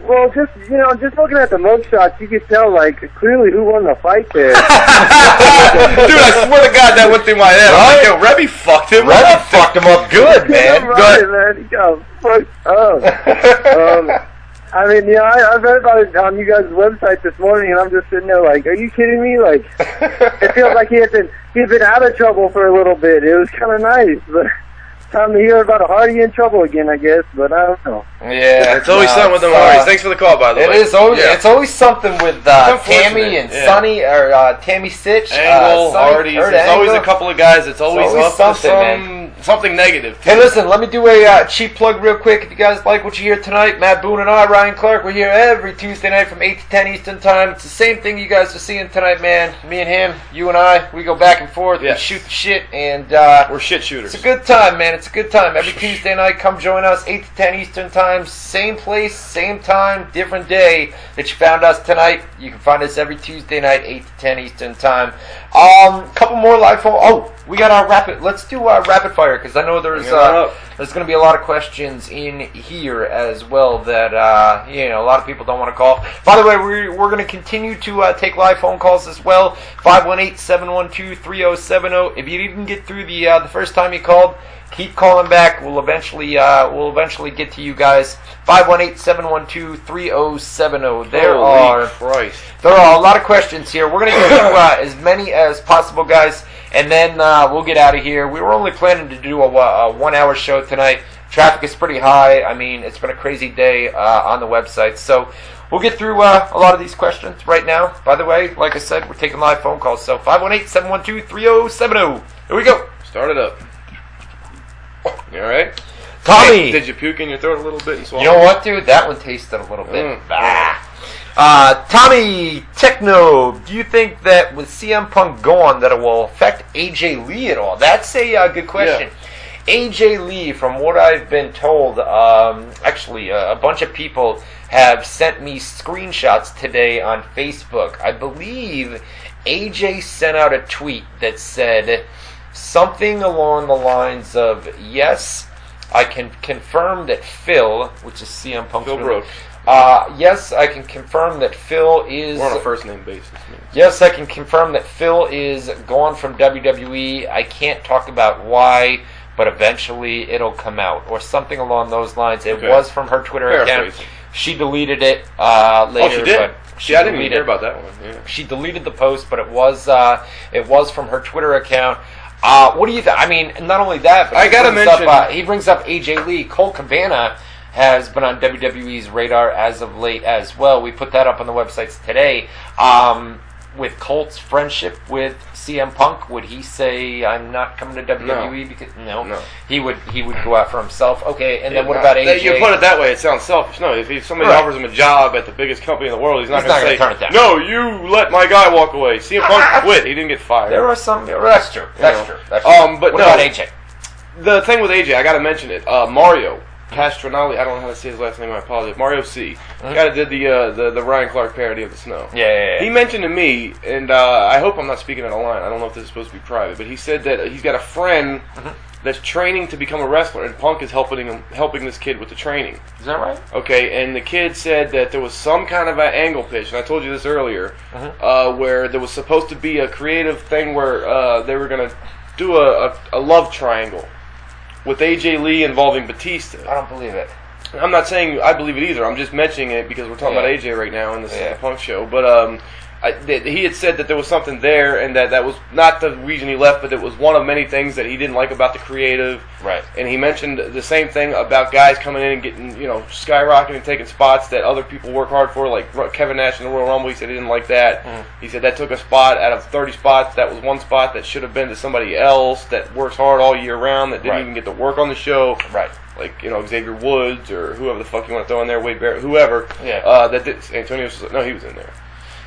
Well, just looking at the mugshots, you could tell, like, clearly who won the fight there. Dude, I swear to God that went through my head. I'm like, yo, Rebby fucked him. Rebby fucked him up good, man. Right, man. He got fucked up. I mean, I read about it on you guys' website this morning, and I'm just sitting there like, are you kidding me? Like, it feels like he had been out of trouble for a little bit. It was kind of nice, but time to hear about a Hardy in trouble again, I guess, but I don't know. Yeah. It's always something with the Hardys. Thanks for the call, by the way. It's always something with Tammy and Sonny, or Tammy Sitch. Angle, Hardys. There's always a couple of guys that's always up to something negative. Hey, listen, let me do a cheap plug real quick. If you guys like what you hear tonight, Matt Boone and I, Ryan Clark, we're here every Tuesday night from 8 to 10 Eastern Time. It's the same thing you guys are seeing tonight, man. Me and him, you and I, we go back and forth. Yes. We shoot the shit, and we're shit shooters. It's a good time, man. It's a good time. Every Tuesday night, come join us, 8 to 10 Eastern Time. Same place, same time, different day that you found us tonight. You can find us every Tuesday night, 8 to 10 Eastern Time. Couple more live phone. Oh, we got our rapid. Let's do rapid fire, because I know there's going to be a lot of questions in here as well that a lot of people don't want to call. By the way, we're going to continue to take live phone calls as well. 518-712-3070. If you didn't get through the first time you called, keep calling back. We'll eventually get to you guys. 518-712-3070. There are a lot of questions here. We're going to get to as many as possible, guys, and then we'll get out of here. We were only planning to do a 1-hour show tonight. Traffic is pretty high. I mean, it's been a crazy day on the website. So we'll get through a lot of these questions right now. By the way, like I said, we're taking live phone calls. So 518-712-3070. Here we go. Start it up. You all right? Tommy! Hey, did you puke in your throat a little bit and swallow? You know what, dude? That one tasted a little bit. Tommy Techno, do you think that with CM Punk gone that it will affect AJ Lee at all? That's a good question. Yeah. AJ Lee, from what I've been told, actually a bunch of people have sent me screenshots today on Facebook. I believe AJ sent out a tweet that said something along the lines of, yes, I can confirm that Phil, which is CM Punk's Phil Brooks. Yes, I can confirm that Phil is... We're on a first-name basis. Man. Yes, I can confirm that Phil is gone from WWE. I can't talk about why, but eventually it'll come out, or something along those lines. It was from her Twitter account. She deleted it later. Oh, she did? But I didn't even hear about that one. Yeah. She deleted the post, but it was from her Twitter account. What do you think? I mean, not only that, but he brings up AJ Lee. Colt Cabana has been on WWE's radar as of late as well. We put that up on the websites today. With Colt's friendship with CM Punk, would he say, I'm not coming to WWE? No. Because no. He would go out for himself. Okay, and then what about AJ? You put it that way, it sounds selfish. No, if somebody offers him a job at the biggest company in the world, he's not going to say, turn it down. No, you let my guy walk away. CM Punk quit. He didn't get fired. There are some... That's true. That's true. But what about AJ? The thing with AJ, I got to mention it. Mario Castronali, I don't know how to say his last name, I apologize. Mario C. The guy that did the Ryan Clark parody of The Snow. Yeah. He mentioned to me, and I hope I'm not speaking out of line, I don't know if this is supposed to be private, but he said that he's got a friend that's training to become a wrestler, and Punk is helping this kid with the training. Is that right? Okay, and the kid said that there was some kind of an angle pitch, and I told you this earlier, where there was supposed to be a creative thing where they were going to do a love triangle with AJ Lee involving Batista. I don't believe it. I'm not saying I believe it either. I'm just mentioning it because we're talking about AJ right now, and this is the Punk show. But he had said that there was something there, and that was not the reason he left, but it was one of many things that he didn't like about the creative. Right. And he mentioned the same thing about guys coming in and getting, skyrocketing, taking spots that other people work hard for, like Kevin Nash in the Royal Rumble. He said he didn't like that. He said that took a spot out of 30 spots. That was one spot that should have been to somebody else that works hard all year round, that didn't even get to work on the show. Right. like Xavier Woods or whoever the fuck you want to throw in there, Wade Barrett, whoever. Yeah. Antonio was no, he was in there.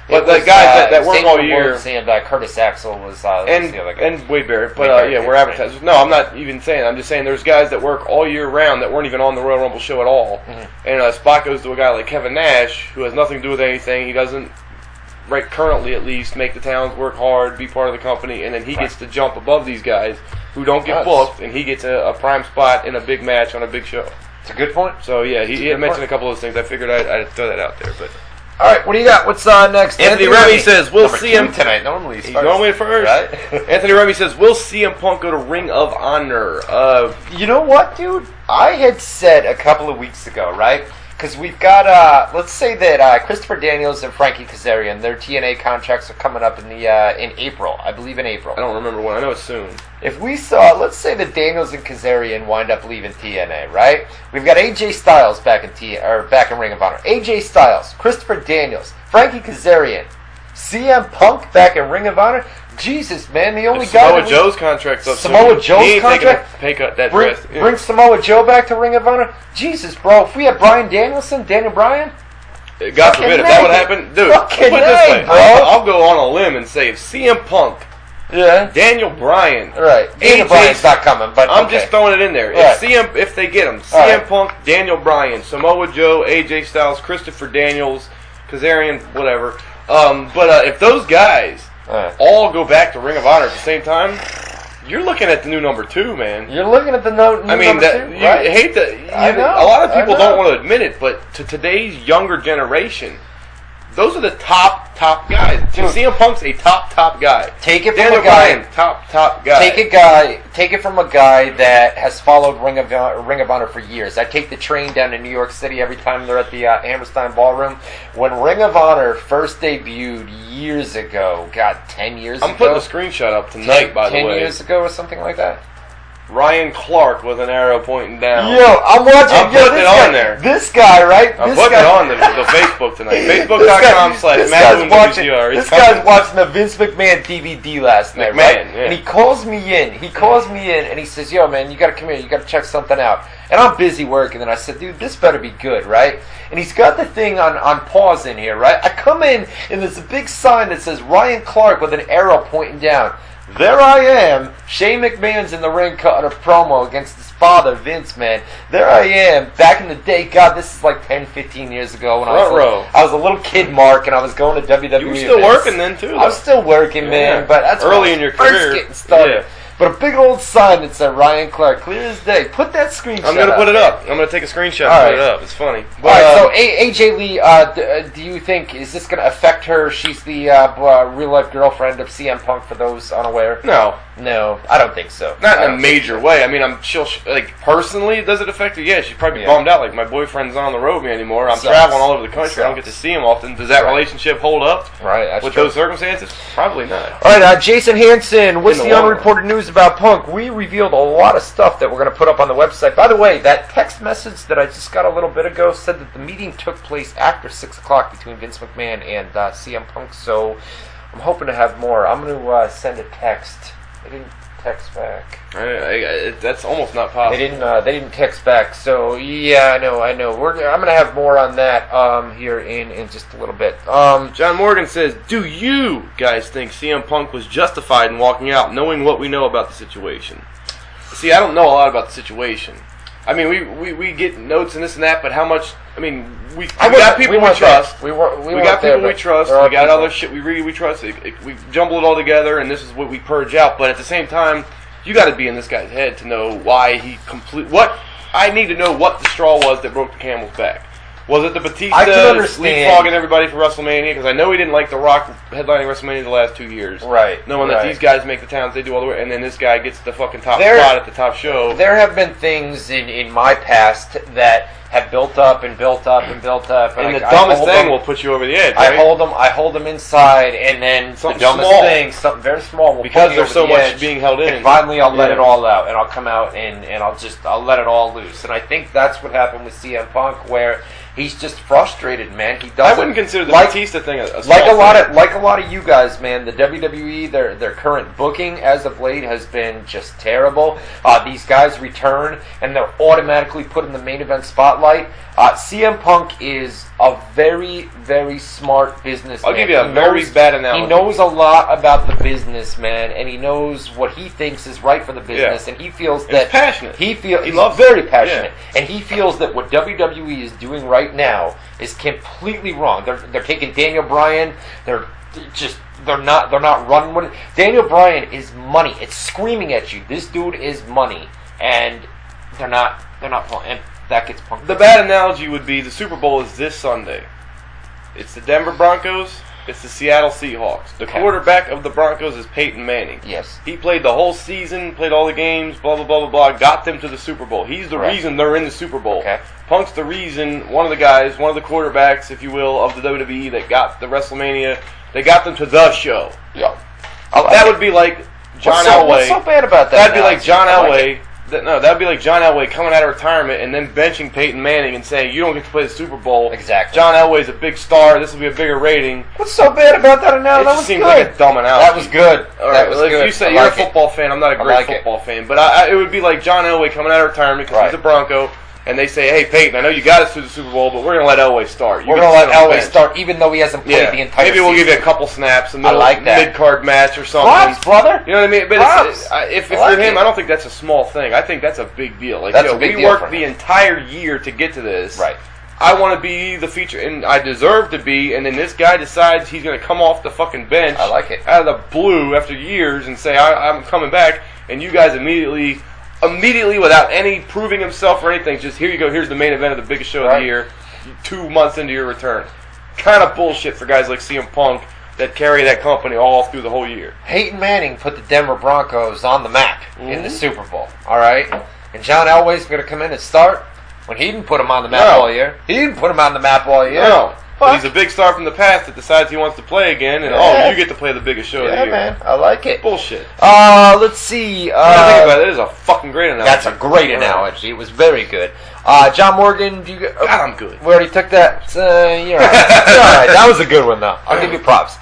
But the guys that work all year, and Curtis Axel was the other guy. And Wade Barrett. But we're advertisers. No, I'm not even saying. I'm just saying there's guys that work all year round that weren't even on the Royal Rumble show at all. Mm-hmm. And a spot goes to a guy like Kevin Nash, who has nothing to do with anything. He doesn't, right currently at least, make the towns work hard, be part of the company, and then he gets to jump above these guys who don't get booked, and he gets a prime spot in a big match on a big show. It's a good point. So yeah, he had mentioned a couple of those things. I figured I'd throw that out there, but. All right, what do you got? What's next? Anthony Remy says, we'll see him tonight. Normally he's normally first. Right? Anthony Remy says, we'll see CM Punk go to Ring of Honor. You know what, dude? I had said a couple of weeks ago, right? Because we've got, let's say that Christopher Daniels and Frankie Kazarian, their TNA contracts are coming up in April. I believe in April. I don't remember when. I know it's soon. If we saw, let's say that Daniels and Kazarian wind up leaving TNA, right? We've got AJ Styles back in Ring of Honor. AJ Styles, Christopher Daniels, Frankie Kazarian, CM Punk back in Ring of Honor. Jesus, man, the only guy. Samoa Joe's contract's up. Samoa Joe's contract. Pay cut that bring Samoa Joe back to Ring of Honor. Jesus, bro. If we had Daniel Bryan. God forbid if that would happen, dude. Put it this way, bro. I'll go on a limb and say if CM Punk, Daniel Bryan, right? Daniel Bryan's not coming, but I'm just throwing it in there. Right. If they get him, CM Punk, Daniel Bryan, Samoa Joe, AJ Styles, Christopher Daniels, Kazarian, whatever. But if those guys all go back to Ring of Honor at the same time, you're looking at the new number 2, man. You're looking at the new number 2, right? You hate that. A lot of people don't want to admit it, but to today's younger generation, those are the top guys. CM Punk's a top guy. Take it from Daniel a guy. Bryan, top guy. Take it from a guy that has followed Ring of Honor for years. I take the train down to New York City every time they're at the Hammerstein Ballroom. When Ring of Honor first debuted years ago, 10 years ago. I'm putting a screenshot up tonight, by the way. 10 years ago or something like that. Ryan Clark with an arrow pointing down. Yo, I'm watching. I'm putting it on there. This guy, right? I'm putting it on the Facebook tonight. Facebook.com/MattBoone.WZR. This guy's watching the Vince McMahon DVD last night, right? And he calls me in. And he says, "Yo, man, you got to come here. You got to check something out." And I'm busy working. And I said, "Dude, this better be good, right?" And he's got the thing on pause in here, right? I come in, and there's a big sign that says Ryan Clark with an arrow pointing down. There I am. Shane McMahon's in the ring cutting a promo against his father, Vince, man. There I am. Back in the day, God, this is like 10, 15 years ago when I was a little kid, Mark, and I was going to WWE. You were still working then, too, though. I was still working, man, but that's early in your career. Getting started. Yeah. But a big old sign that said Ryan Clark, clear as day. Put that screenshot. I'm going to put it up. I'm going to take a screenshot and put it up. It's funny. But, all right, so AJ Lee, do you think, is this going to affect her? She's the real-life girlfriend of CM Punk, for those unaware. No, I don't think so. Not in a major way. I mean, she'll personally, does it affect her? Yeah, she's probably bummed out. Like, my boyfriend's not on the road with me anymore. I'm traveling all over the country. I don't get to see him often. Does that relationship hold up? Right, with those circumstances? Probably not. All right, Jason Hansen, what's the unreported news about Punk? We revealed a lot of stuff that we're going to put up on the website. By the way, that text message that I just got a little bit ago said that the meeting took place after 6 o'clock between Vince McMahon and CM Punk, so I'm hoping to have more. I'm going to send a text. They didn't text back. That's almost not possible. They didn't text back. So yeah, I know. I'm gonna have more on that here in just a little bit. John Morgan says, "Do you guys think CM Punk was justified in walking out, knowing what we know about the situation?" See, I don't know a lot about the situation. I mean, we get notes and this and that, but how much? I mean, we got people we trust. We got people we trust. We got other shit we read, we trust. We jumble it all together, and this is what we purge out. But at the same time, you got to be in this guy's head to know why he I need to know what the straw was that broke the camel's back. Was it the Batista leapfrogging everybody for WrestleMania? Because I know he didn't like The Rock headlining WrestleMania the last 2 years. Right. Knowing that these guys make the towns, they do all the way, and then this guy gets the fucking top spot at the top show. There have been things in my past that have built up and built up and built up. And the dumbest thing will put you over the edge, right? I hold them inside, and then the dumbest thing, something very small, will because put me there's so much being held in. And finally, I'll let it all out, and I'll come out and I'll let it all loose. And I think that's what happened with CM Punk, where He's just frustrated, man. He doesn't. I wouldn't consider the Batista thing a small like a thing. lot of you guys, man. The WWE, their current booking as of late has been just terrible. These guys return and they're automatically put in the main event spotlight. CM Punk is a very, very smart businessman. I'll give you a very bad analogy. He knows a lot about the business, man, and he knows what he thinks is right for the business, and he feels that he's passionate. He's very passionate, and he feels that what WWE is doing right now is completely wrong. They're taking Daniel Bryan. They're not running with it. Daniel Bryan is money. It's screaming at you. This dude is money, and they're not playing. And that gets Punk. The bad analogy would be the Super Bowl is this Sunday. It's the Denver Broncos. It's the Seattle Seahawks. The quarterback of the Broncos is Peyton Manning. Yes. He played the whole season, played all the games, blah, blah, blah, blah, blah, got them to the Super Bowl. He's the reason they're in the Super Bowl. Okay. Punk's the reason, one of the guys, one of the quarterbacks, if you will, of the WWE that got the WrestleMania, they got them to the show. Yeah. That would be like John Elway. What's so bad about that? That'd be like John Elway. That'd be like John Elway coming out of retirement and then benching Peyton Manning and saying, you don't get to play the Super Bowl. Exactly. John Elway's a big star. This will be a bigger rating. What's so bad about that now? It That just was seems good. like a dumb analogy. That was good. All right, That was well, good. if you say I you're like a football fan, I'm not a great like football fan, but it would be like John Elway coming out of retirement because he's a Bronco, and they say, hey, Peyton, I know you got us to the Super Bowl, but we're going to let Elway start. We're going to let Elway start, even though he hasn't played the entire Maybe we'll season. give you a couple snaps, a like that. mid-card match or something. Props, brother. You know what I mean? But if like you're him, it. I don't think that's a small thing. I think that's a big deal. Like, That's a big we deal worked for the him. entire year to get to this. Right. I want to be the feature, and I deserve to be, and then this guy decides he's going to come off the fucking bench I like it. out of the blue after years and say, I'm coming back, and you guys immediately, without any proving himself or anything, just here you go, here's the main event of the biggest show of the year, 2 months into your return. Kind of bullshit for guys like CM Punk that carry that company all through the whole year. Peyton Manning put the Denver Broncos on the map in the Super Bowl, all right? And John Elway's going to come in and start when he didn't put him on the map all year. He didn't put him on the map all year. No. But he's a big star from the past that decides he wants to play again, and you get to play the biggest show of the year. Yeah, man. I like it. Bullshit. Let's see. Think about it. It is a fucking great analogy. That's a great analogy. It was very good. John Morgan, do you? God, I'm good. We already took that. You're all right. You're all right. That was a good one, though. I'll give you props.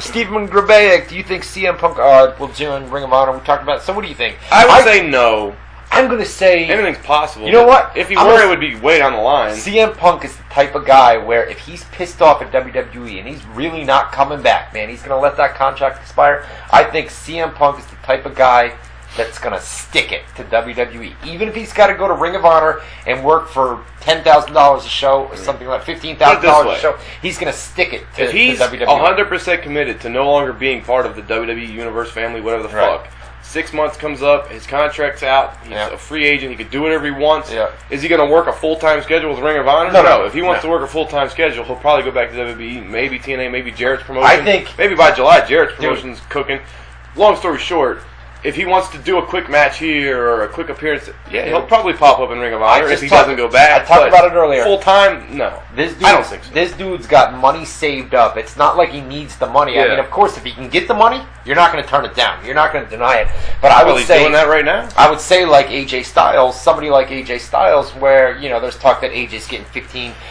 Stephen Grabeik, do you think CM Punk will join Ring of Honor? We talked about it. So what do you think? I would say no. I'm going to say anything's possible. You know what? If he were, it would be way down the line. CM Punk is the type of guy where if he's pissed off at WWE and he's really not coming back, man, he's going to let that contract expire. I think CM Punk is the type of guy that's going to stick it to WWE. Even if he's got to go to Ring of Honor and work for $10,000 a show or something like $15,000 a show, he's going to stick it to, if he's WWE. 100% committed to no longer being part of the WWE Universe family, whatever the fuck, 6 months comes up, his contract's out, he's a free agent, he can do whatever he wants. Is he going to work a full-time schedule with Ring of Honor? No. If he wants to work a full-time schedule, he'll probably go back to WWE, maybe TNA, maybe Jarrett's promotion. I think maybe by July, Jarrett's promotion's cooking. Long story short, if he wants to do a quick match here or a quick appearance, he'll probably pop up in Ring of Honor if he doesn't go back. I talked about it earlier. Full-time, no. I don't think so. This dude's got money saved up. It's not like he needs the money. I mean, of course, if he can get the money, you're not going to turn it down. You're not going to deny it. But I would say he's doing that right now. I would say like AJ Styles, somebody like AJ Styles, where there's talk that AJ's getting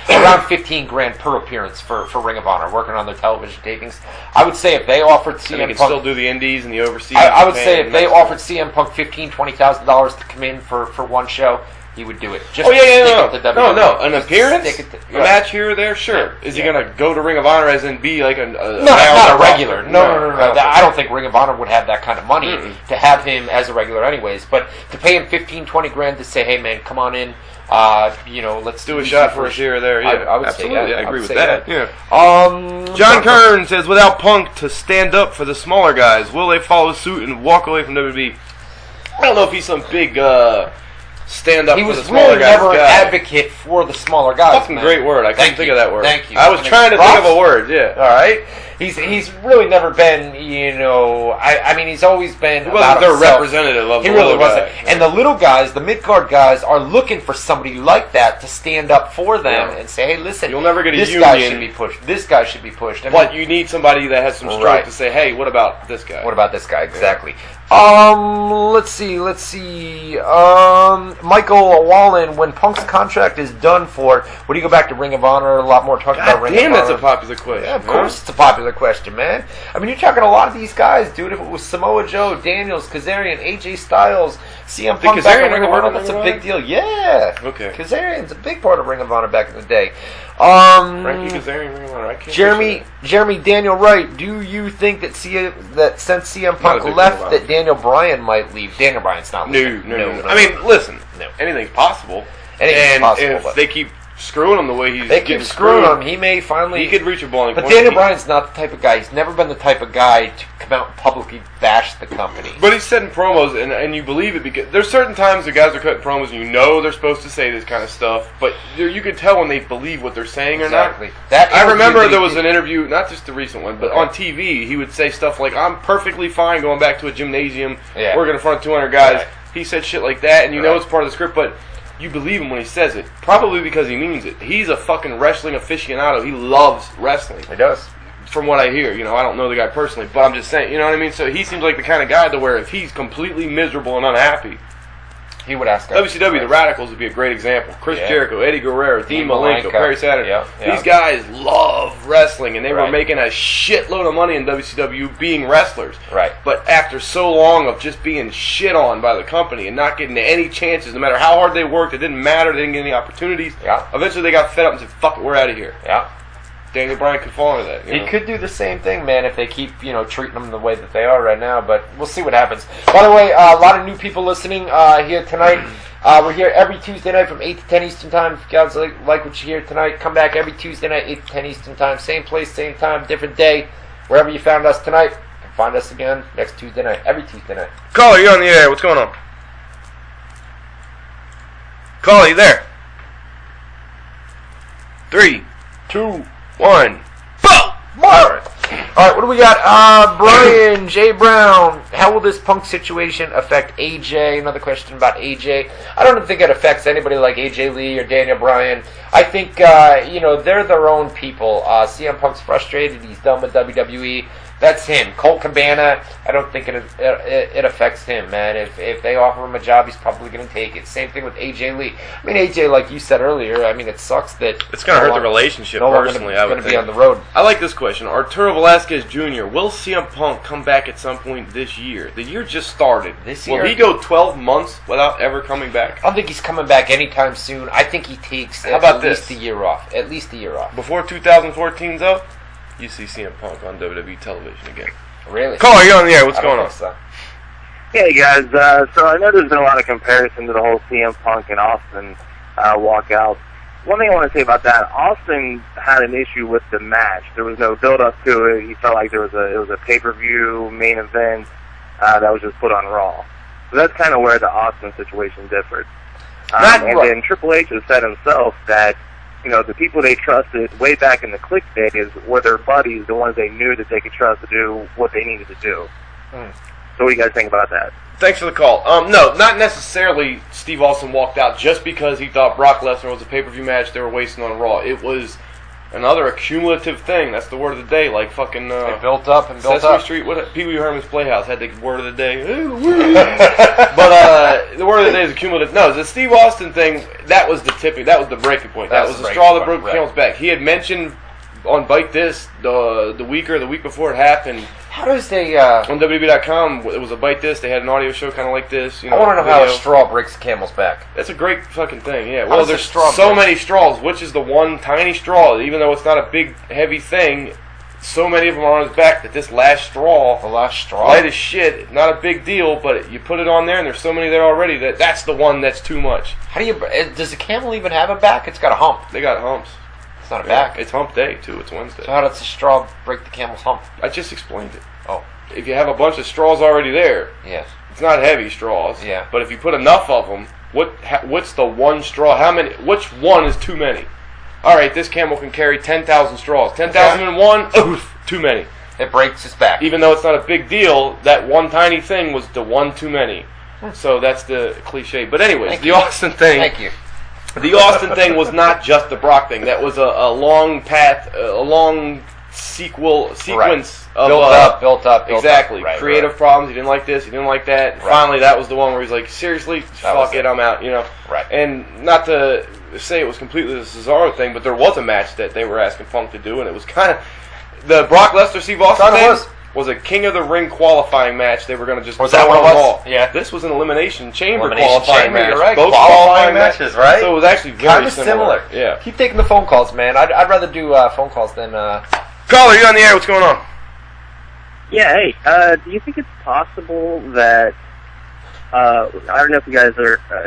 around $15,000 per appearance for Ring of Honor, working on their television tapings. I would say if they offered CM Punk, he can still do the indies and the overseas. I would say if they offered CM Punk $15,000-$20,000 to come in for one show, he would do it. Just no. An appearance, a match here or there, sure. Is he going to go to Ring of Honor as in be like a not a regular? No. I don't think Ring of Honor would have that kind of money to have him as a regular, anyways. But to pay him $15,000-$20,000 to say, hey man, come on in. Let's do a shot for us here or there. Yeah, I would absolutely. Say that. I agree with that. Yeah. John Kern says, without Punk to stand up for the smaller guys, will they follow suit and walk away from WWE? I don't know if he's some big stand up for the smaller guys. He was really never an advocate for the smaller guys. Fucking great word. I couldn't think of that word. Thank you. I was trying to think of a word. Yeah. All right. He's really never been, I mean, he's always been he wasn't their representative of the little guys. And the little guys, the mid-card guys, are looking for somebody like that to stand up for them and say, hey, listen, you'll never get a this union. Guy should be pushed. This guy should be pushed. But you need somebody that has some strength to say, hey, what about this guy? What about this guy? Exactly. Let's see. Michael Wallen, when Punk's contract is done for, would he go back to Ring of Honor? A lot more talk about Ring of Honor. That's a popular question. Yeah, of course it's a popular question, man. I mean, you're talking a lot of these guys, dude. If it was Samoa Joe, Daniels, Kazarian, AJ Styles, CM Punk back in Ring of Honor, that's a big deal. Yeah. Okay. Kazarian's a big part of Ring of Honor back in the day. Frankie Kazarian, Ring of Honor. I can't Jeremy Daniel Wright, do you think that since CM Punk left, that Daniel Bryan might leave? Daniel Bryan's not leaving. No. I mean, listen. No. Anything's possible. If they keep screwing him the way he's getting screwed, he may finally... He could reach a boiling point. But Daniel Bryan's not the type of guy. He's never been the type of guy to come out and publicly bash the company. But he's setting promos, and you believe it, because there's certain times the guys are cutting promos and you know they're supposed to say this kind of stuff, but you can tell when they believe what they're saying or not. I remember there was an interview, not just the recent one, but on TV, he would say stuff like, I'm perfectly fine going back to a gymnasium, working in front of 200 guys. Right. He said shit like that, and you know it's part of the script, but you believe him when he says it. Probably because he means it. He's a fucking wrestling aficionado. He loves wrestling. He does. From what I hear. I don't know the guy personally, but I'm just saying, you know what I mean? So he seems like the kind of guy to where if he's completely miserable and unhappy, he would ask WCW, the Radicals would be a great example. Chris Jericho, Eddie Guerrero, Dean Malenko, Perry Saturn. These guys love wrestling, and they were making a shitload of money in WCW being wrestlers. Right. But after so long of just being shit on by the company and not getting any chances, no matter how hard they worked, it didn't matter, they didn't get any opportunities. Yeah. Eventually they got fed up and said, fuck it, we're out of here. Yeah. Daniel Bryan could fall into that. He could do the same thing, man, if they keep, treating them the way that they are right now. But we'll see what happens. By the way, a lot of new people listening here tonight. We're here every Tuesday night from 8 to 10 Eastern Time. If you guys like what you hear tonight, come back every Tuesday night, 8 to 10 Eastern Time. Same place, same time, different day. Wherever you found us tonight, you can find us again next Tuesday night, every Tuesday night. Caller, you're on the air. What's going on? Caller, you there? 3, 2, 1. Boom! Alright, what do we got? Brian J. Brown, how will this Punk situation affect AJ? Another question about AJ. I don't think it affects anybody like AJ Lee or Daniel Bryan. I think, they're their own people. CM Punk's frustrated. He's done with WWE. That's him. Colt Cabana, I don't think it affects him, man. If they offer him a job, he's probably going to take it. Same thing with AJ Lee. I mean, AJ, like you said earlier, it sucks that it's going to hurt the relationship personally. I would think. Be on the road. I like this question. Arturo Velasquez Jr. Will CM Punk come back at some point this year? The year just started. This year, will he go 12 months without ever coming back? I don't think he's coming back anytime soon. I think he takes at least a year off. At least a year off. Before 2014's up, you see CM Punk on WWE television again. Really? Caller, you're on the air. What's going on? So. Hey, guys. So I know there's been a lot of comparison to the whole CM Punk and Austin walkout. One thing I want to say about that, Austin had an issue with the match. There was no build-up to it. He felt like it was a pay-per-view main event that was just put on Raw. So that's kind of where the Austin situation differed. Then Triple H has said himself that the people they trusted way back in the Click days were their buddies, the ones they knew that they could trust to do what they needed to do. So what do you guys think about that? Thanks for the call. No, not necessarily Steve Austin walked out just because he thought Brock Lesnar was a pay-per-view match they were wasting on Raw. It was another accumulative thing. That's the word of the day. Like fucking... it built up and built Sesame up. Street, Pee Wee Herman's Playhouse had the word of the day. But the word of the day is accumulative. No, the Steve Austin thing, that was the tipping. That was the breaking point. That was the straw that broke the camel's back. He had mentioned on Bite This the week before it happened. How does they... on WWE.com, it was a Bite This. They had an audio show kind of like this. I want to know how a straw breaks a camel's back. That's a great fucking thing, yeah. Well, there's so many straws. Which is the one tiny straw? Even though it's not a big, heavy thing, so many of them are on his back that this last straw... The last straw? Light as shit. Not a big deal, but you put it on there, and there's so many there already that's the one that's too much. How do you... Does the camel even have a back? It's got a hump. They got humps. It's not a back. It's hump day, too. It's Wednesday. So how does the straw break the camel's hump? I just explained it. Oh. If you have a bunch of straws already there, yes, it's not heavy straws. Yeah. But if you put enough of them, what's the one straw? How many? Which one is too many? All right, this camel can carry 10,000 straws. 10,001, oof, too many. It breaks its back. Even though it's not a big deal, that one tiny thing was the one too many. So that's the cliche. But anyways, Austin thing. Thank you. The Austin thing was not just the Brock thing. That was a long path, a long sequence of built up. Exactly. Right, creative problems. He didn't like this. He didn't like that. Right. Finally, that was the one where he's like, seriously, fuck it, I'm out. Right. And not to say it was completely the Cesaro thing, but there was a match that they were asking Punk to do, and it was kind of the Brock Lesnar Steve Austin thing. Was a King of the Ring qualifying match. They were going to just was that what it was? All. Yeah. This was an Elimination Chamber qualifying match. You're right. Both qualifying matches, right? So it was actually very similar. Yeah. Keep taking the phone calls, man. I'd rather do phone calls than. Caller, you on the air? What's going on? Yeah. Hey. Do you think it's possible that I don't know if you guys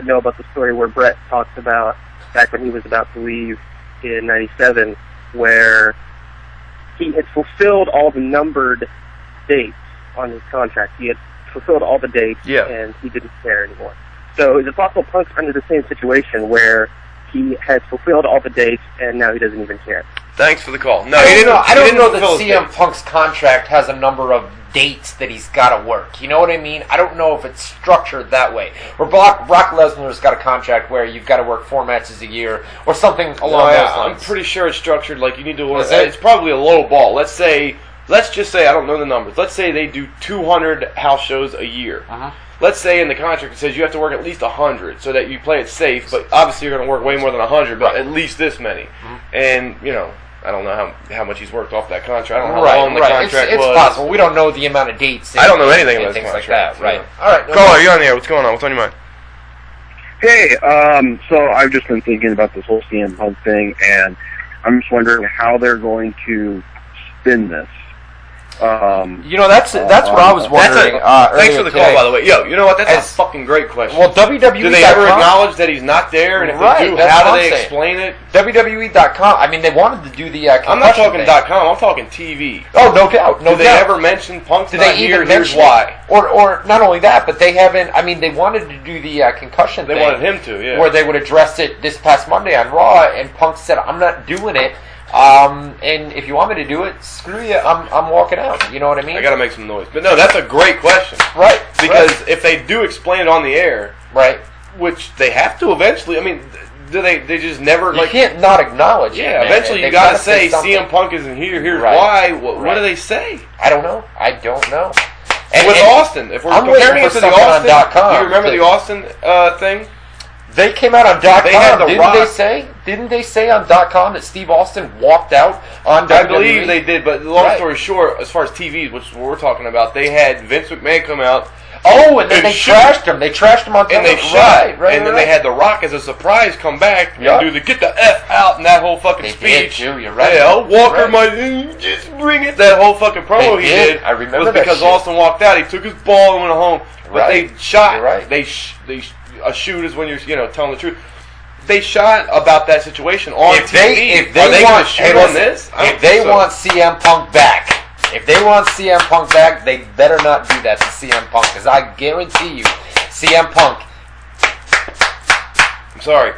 know about the story where Brett talked about back when he was about to leave in '97, where he had fulfilled all the numbered dates on his contract. He had fulfilled all the dates, and he didn't care anymore. So is it possible Punk's under the same situation where he has fulfilled all the dates and now he doesn't even care? Thanks for the call. No, I don't know that CM Punk's contract has a number of dates that he's got to work. You know what I mean? I don't know if it's structured that way. Or Brock Lesnar's got a contract where you've got to work 4 matches a year or something along those lines. I'm pretty sure it's structured like you need to work. It's probably a low ball. Let's just say, I don't know the numbers. Let's say they do 200 house shows a year. Let's say in the contract it says you have to work at least 100 so that you play it safe, but obviously you're going to work way more than 100, but at least this many. And, I don't know how much he's worked off that contract. I don't know how long the contract was. It's possible. We don't know the amount of dates. I don't know anything about things contract, like that. Right. All right. Caller, you're on the air. What's going on? What's on your mind? Hey, so I've just been thinking about this whole CM Punk thing, and I'm just wondering how they're going to spin this. That's what I was wondering. Thanks for the call, by the way. Yo, you know what? That's a fucking great question. Well, WWE. Do they ever acknowledge that he's not there? And if they do, how do they explain it? WWE.com. I mean, they wanted to do the. I'm not talking .com. I'm talking TV. Oh, no doubt. Do they ever mention Punk's not here? Here's why. Or not only that, but they haven't. I mean, they wanted to do the concussion thing. They wanted him to, yeah. Where they would address it this past Monday on Raw, and Punk said, "I'm not doing it." And if you want me to do it, screw you. I'm walking out. You know what I mean? I gotta make some noise. But no, that's a great question. Right. Because if they do explain it on the air, right, which they have to eventually. I mean, do they just never you can't not acknowledge it. Yeah, eventually you gotta say CM Punk isn't here. Here's why. What do they say? I don't know. And with Austin, if we're comparing it to the Austin, do you remember the Austin thing? They came out on .com. They had Didn't they say on .com that Steve Austin walked out on WWE? I believe they did, but long story short, as far as TV, which is what we're talking about, they had Vince McMahon come out. Oh, and then they trashed him. They trashed him on TV. And they shot. And then they had The Rock as a surprise come back and do the get the F out and that whole fucking speech. Did too, you're right. Yeah, Walker, just bring it. That whole fucking promo he did. I remember was because Austin walked out. He took his ball and went home. But they shot. You're right. A shoot is when you're telling the truth. They shot about that situation on TV. If they want CM Punk back, they better not do that to CM Punk, because I guarantee you, CM Punk. I'm sorry.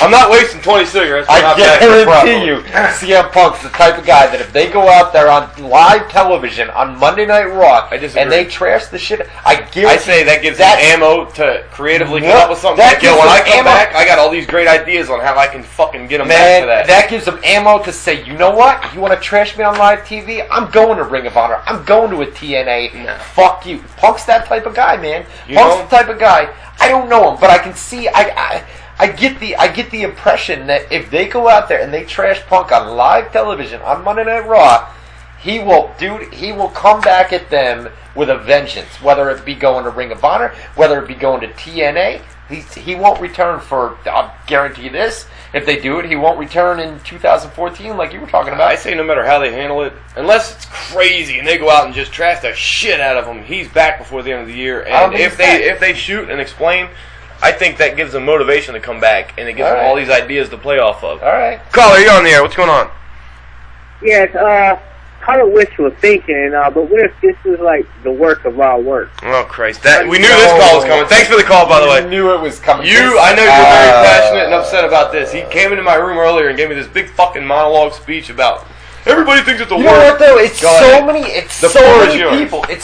I'm not wasting 20 cigarettes. I guarantee you, CM Punk's the type of guy that if they go out there on live television on Monday Night Raw and they trash the shit, I say that gives them ammo to creatively come up with something. When I come back, I got all these great ideas on how I can fucking get them back to that. That gives them ammo to say, you know what? You want to trash me on live TV? I'm going to Ring of Honor. I'm going to a TNA. No. Fuck you. Punk's that type of guy, man. Punk's the type of guy. I don't know him, but I can see. I get the impression that if they go out there and they trash Punk on live television on Monday Night Raw, he will come back at them with a vengeance. Whether it be going to Ring of Honor, whether it be going to TNA, he won't return for. I'll guarantee you this: if they do it, he won't return in 2014, like you were talking about. I say no matter how they handle it, unless it's crazy and they go out and just trash the shit out of him, he's back before the end of the year. And if they shoot and explain, I think that gives them motivation to come back, and it gives them all these ideas to play off of. All right. Caller, you're on the air. What's going on? Yes, kind of wishful thinking, but what if this is like the work of our work? Oh, Christ. We knew this call was coming. Thanks for the call, by the way. We knew it was coming. I know you're very passionate and upset about this. He came into my room earlier and gave me this big fucking monologue speech about everybody thinks it's a work. You know what, though? It's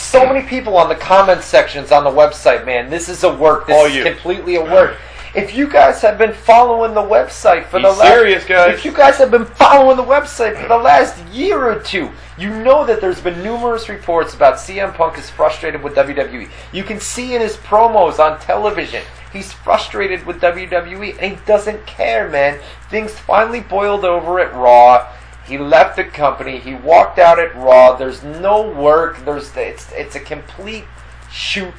so many people on the comment sections on the website, man. This is a work. This is completely a work. If you guys have been following the website for If you guys have been following the website for the last year or two, you know that there's been numerous reports about CM Punk is frustrated with WWE. You can see in his promos on television, he's frustrated with WWE, and he doesn't care, man. Things finally boiled over at Raw. He left the company. He walked out at Raw. There's no work. It's a complete shoot.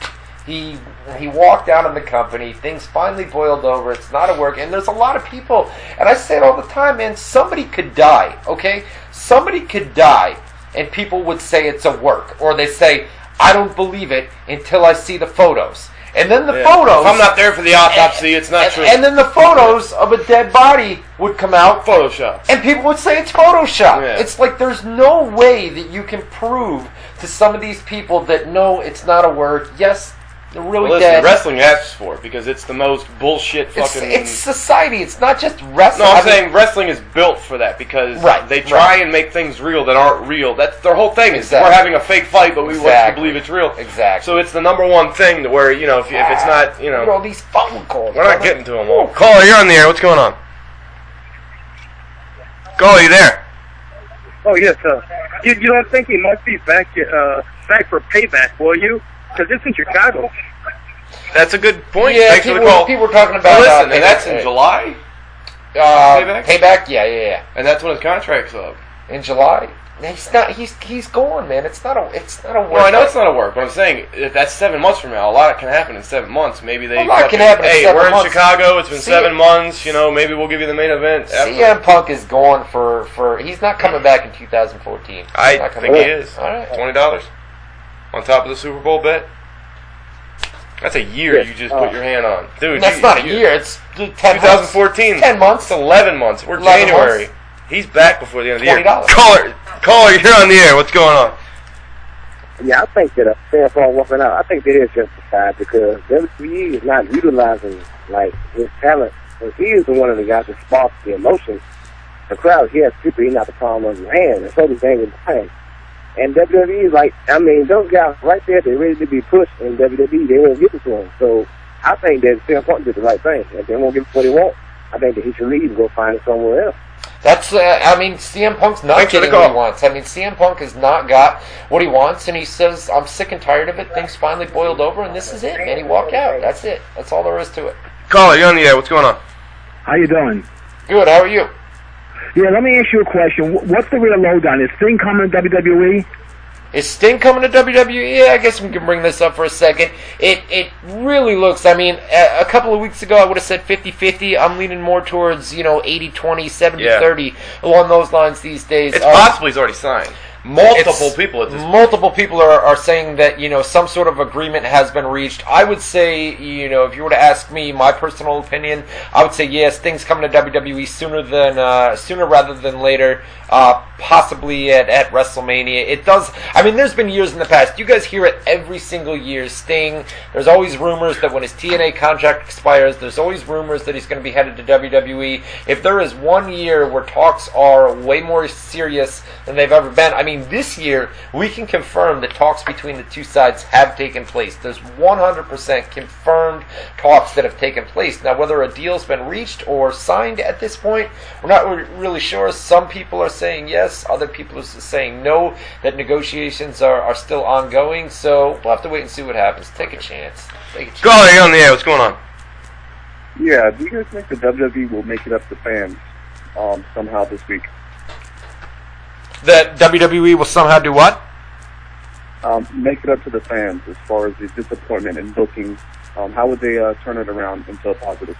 He walked out on the company. Things finally boiled over. It's not a work. And there's a lot of people, and I say it all the time, man, somebody could die, okay? Somebody could die, and people would say it's a work. Or they say, I don't believe it until I see the photos. And then the photos... If I'm not there for the autopsy, it's not true. And then the photos of a dead body would come out. Photoshop. And people would say it's Photoshop. Yeah. It's like there's no way that you can prove to some of these people that, no, it's not a work. Yes, they're really dead. Wrestling asks for it because it's the most bullshit fucking... It's society. It's not just wrestling. No, I'm saying wrestling is built for that because they try and make things real that aren't real. That's their whole thing. Is we're having a fake fight, but we want you to believe it's real. Exactly. So it's the number one thing to where, you know, if it's not, you know... all these phone calls. We're not getting to them all. Caller, you're on the air. What's going on? Caller, you there? Oh, yes, you don't think he must be back for payback, will you? Because it's in Chicago. That's a good point. Yeah, Thanks for the call. people were talking about... listen, and that's in July? Payback? Yeah. And that's when his contract's up. In July? He's not. He's gone, man. It's not a work. No, I know it's not a work, but I'm saying if that's 7 months from now. A lot can happen in 7 months. Maybe they. A lot can happen in 7 months. Hey, we're in Chicago. It's been 7 months. You know, maybe we'll give you the main event. CM Punk is gone for. He's not coming back in 2014. I think he is. All right. $20 on top of the Super Bowl bet. That's a year you just put your hand on, dude. That's not a year. It's 2014. 10 months. It's 11 months. We're 11 January. Months. He's back before the end of the year. $20. Caller, you're on the air. What's going on? Yeah, I think that CM Punk walking out, I think that is justified because WWE is not utilizing like his talent. But he is the one of the guys that sparks the emotions. The crowd, he has people, he's not the palm of his hand, and so does Daniel Bryan. And WWE is like, I mean, those guys right there, they're ready to be pushed in WWE. They won't give it to him. So I think that CM Punk did the right thing. If they won't give him what he wants, I think that he should leave and go find it somewhere else. That's, I mean, CM Punk's not getting what he wants. I mean, CM Punk has not got what he wants, and he says, I'm sick and tired of it. Things finally boiled over, and this is it, man. He walked out. That's it. That's all there is to it. Caller, you're on the air. What's going on? How you doing? Good. How are you? Yeah, let me ask you a question. What's the real lowdown? Is Sting coming to WWE? Is Sting coming to WWE? Yeah, I guess we can bring this up for a second. It really looks, I mean, a couple of weeks ago I would have said 50-50. I'm leaning more towards, 80-20, 70-30 along those lines these days. It's possible he's already signed. Multiple people at this point. Multiple people are saying that, some sort of agreement has been reached. I would say, if you were to ask me my personal opinion, I would say yes, Sting's coming to WWE sooner rather than later, possibly at WrestleMania. It does, I mean, there's been years in the past. You guys hear it every single year. Sting, there's always rumors that when his TNA contract expires, there's always rumors that he's going to be headed to WWE. If there is 1 year where talks are way more serious than they've ever been, I mean, this year, we can confirm that talks between the two sides have taken place. There's 100% confirmed talks that have taken place. Now, whether a deal's been reached or signed at this point, we're not really sure. Some people are saying yes, other people are saying no, that negotiations are still ongoing, so we'll have to wait and see what happens. Take a chance. Caller, you're on the air. What's going on? Yeah, do you guys think the WWE will make it up to fans somehow this week? That WWE will somehow do what? Make it up to the fans as far as the disappointment in booking. How would they turn it around into a positive?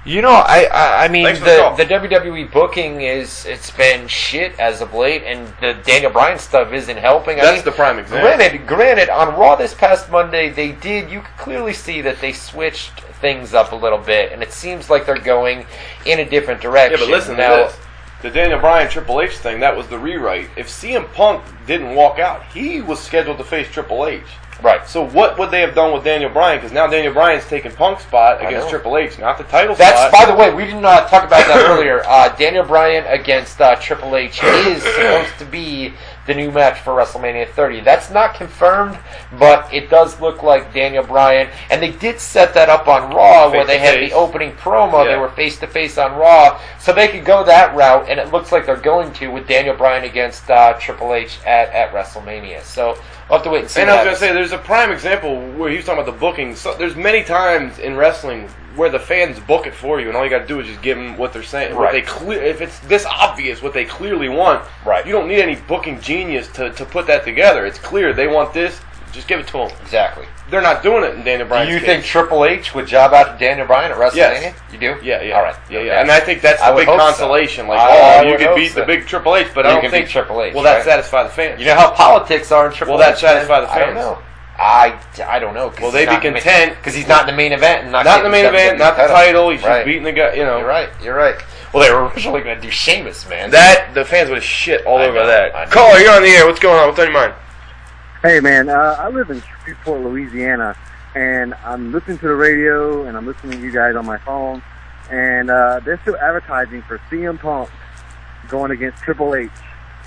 I mean, the WWE booking it's been shit as of late, and the Daniel Bryan stuff isn't helping. That's the prime example. Granted, on Raw this past Monday, you could clearly see that they switched things up a little bit, and it seems like they're going in a different direction. Yeah, but listen to this. The Daniel Bryan Triple H thing, that was the rewrite. If CM Punk didn't walk out, he was scheduled to face Triple H. Right. So what would they have done with Daniel Bryan? Because now Daniel Bryan's taking Punk's spot against Triple H, not the title spot. By the way, we didn't talk about that earlier. Daniel Bryan against Triple H is supposed to be the new match for WrestleMania 30. That's not confirmed, but it does look like Daniel Bryan. And they did set that up on Raw where they had the opening promo. They were face-to-face on Raw. So they could go that route, and it looks like they're going to with Daniel Bryan against Triple H at WrestleMania. So we'll have to wait and see. And I was going to say, there's a prime example where he was talking about the booking. So there's many times in wrestling where the fans book it for you, and all you got to do is just give them what they're saying. What they if it's this obvious what they clearly want, you don't need any booking genius to put that together. It's clear they want this. Just give it to them. Exactly. They're not doing it in Daniel Bryan's Do you case. think Triple H would job out to Daniel Bryan at WrestleMania? Yes. You do? Yeah. All right. Yeah. And I think that's the big consolation. So. Like, you could beat the big Triple H, but I don't think Triple H. Will that satisfy the fans? You know how politics are in Triple H. Will that satisfy the fans? I don't know. I don't know. Will they be content? Because he's not in the main event. And not in the main event, not the title. He's just beating the guy, you know. You're right. Well, they were originally going to do Sheamus, man. The fans would have shit all over that. Caller, you're on the air. What's going on? What's on your mind? Hey, man, I live in Shreveport, Louisiana, and I'm listening to the radio, and I'm listening to you guys on my phone, and they're still advertising for CM Punk going against Triple H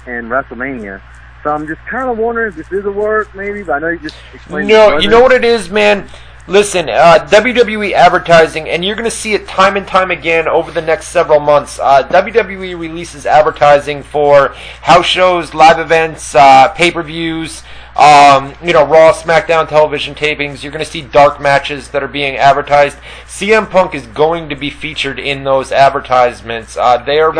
in WrestleMania. So I'm just kind of wondering if this is a work, maybe, but I know you just explained it. No, you know what it is, man? Listen, WWE advertising, and you're going to see it time and time again over the next several months. WWE releases advertising for house shows, live events, pay-per-views, Raw, SmackDown television tapings. You're going to see dark matches that are being advertised. CM Punk is going to be featured in those advertisements. They are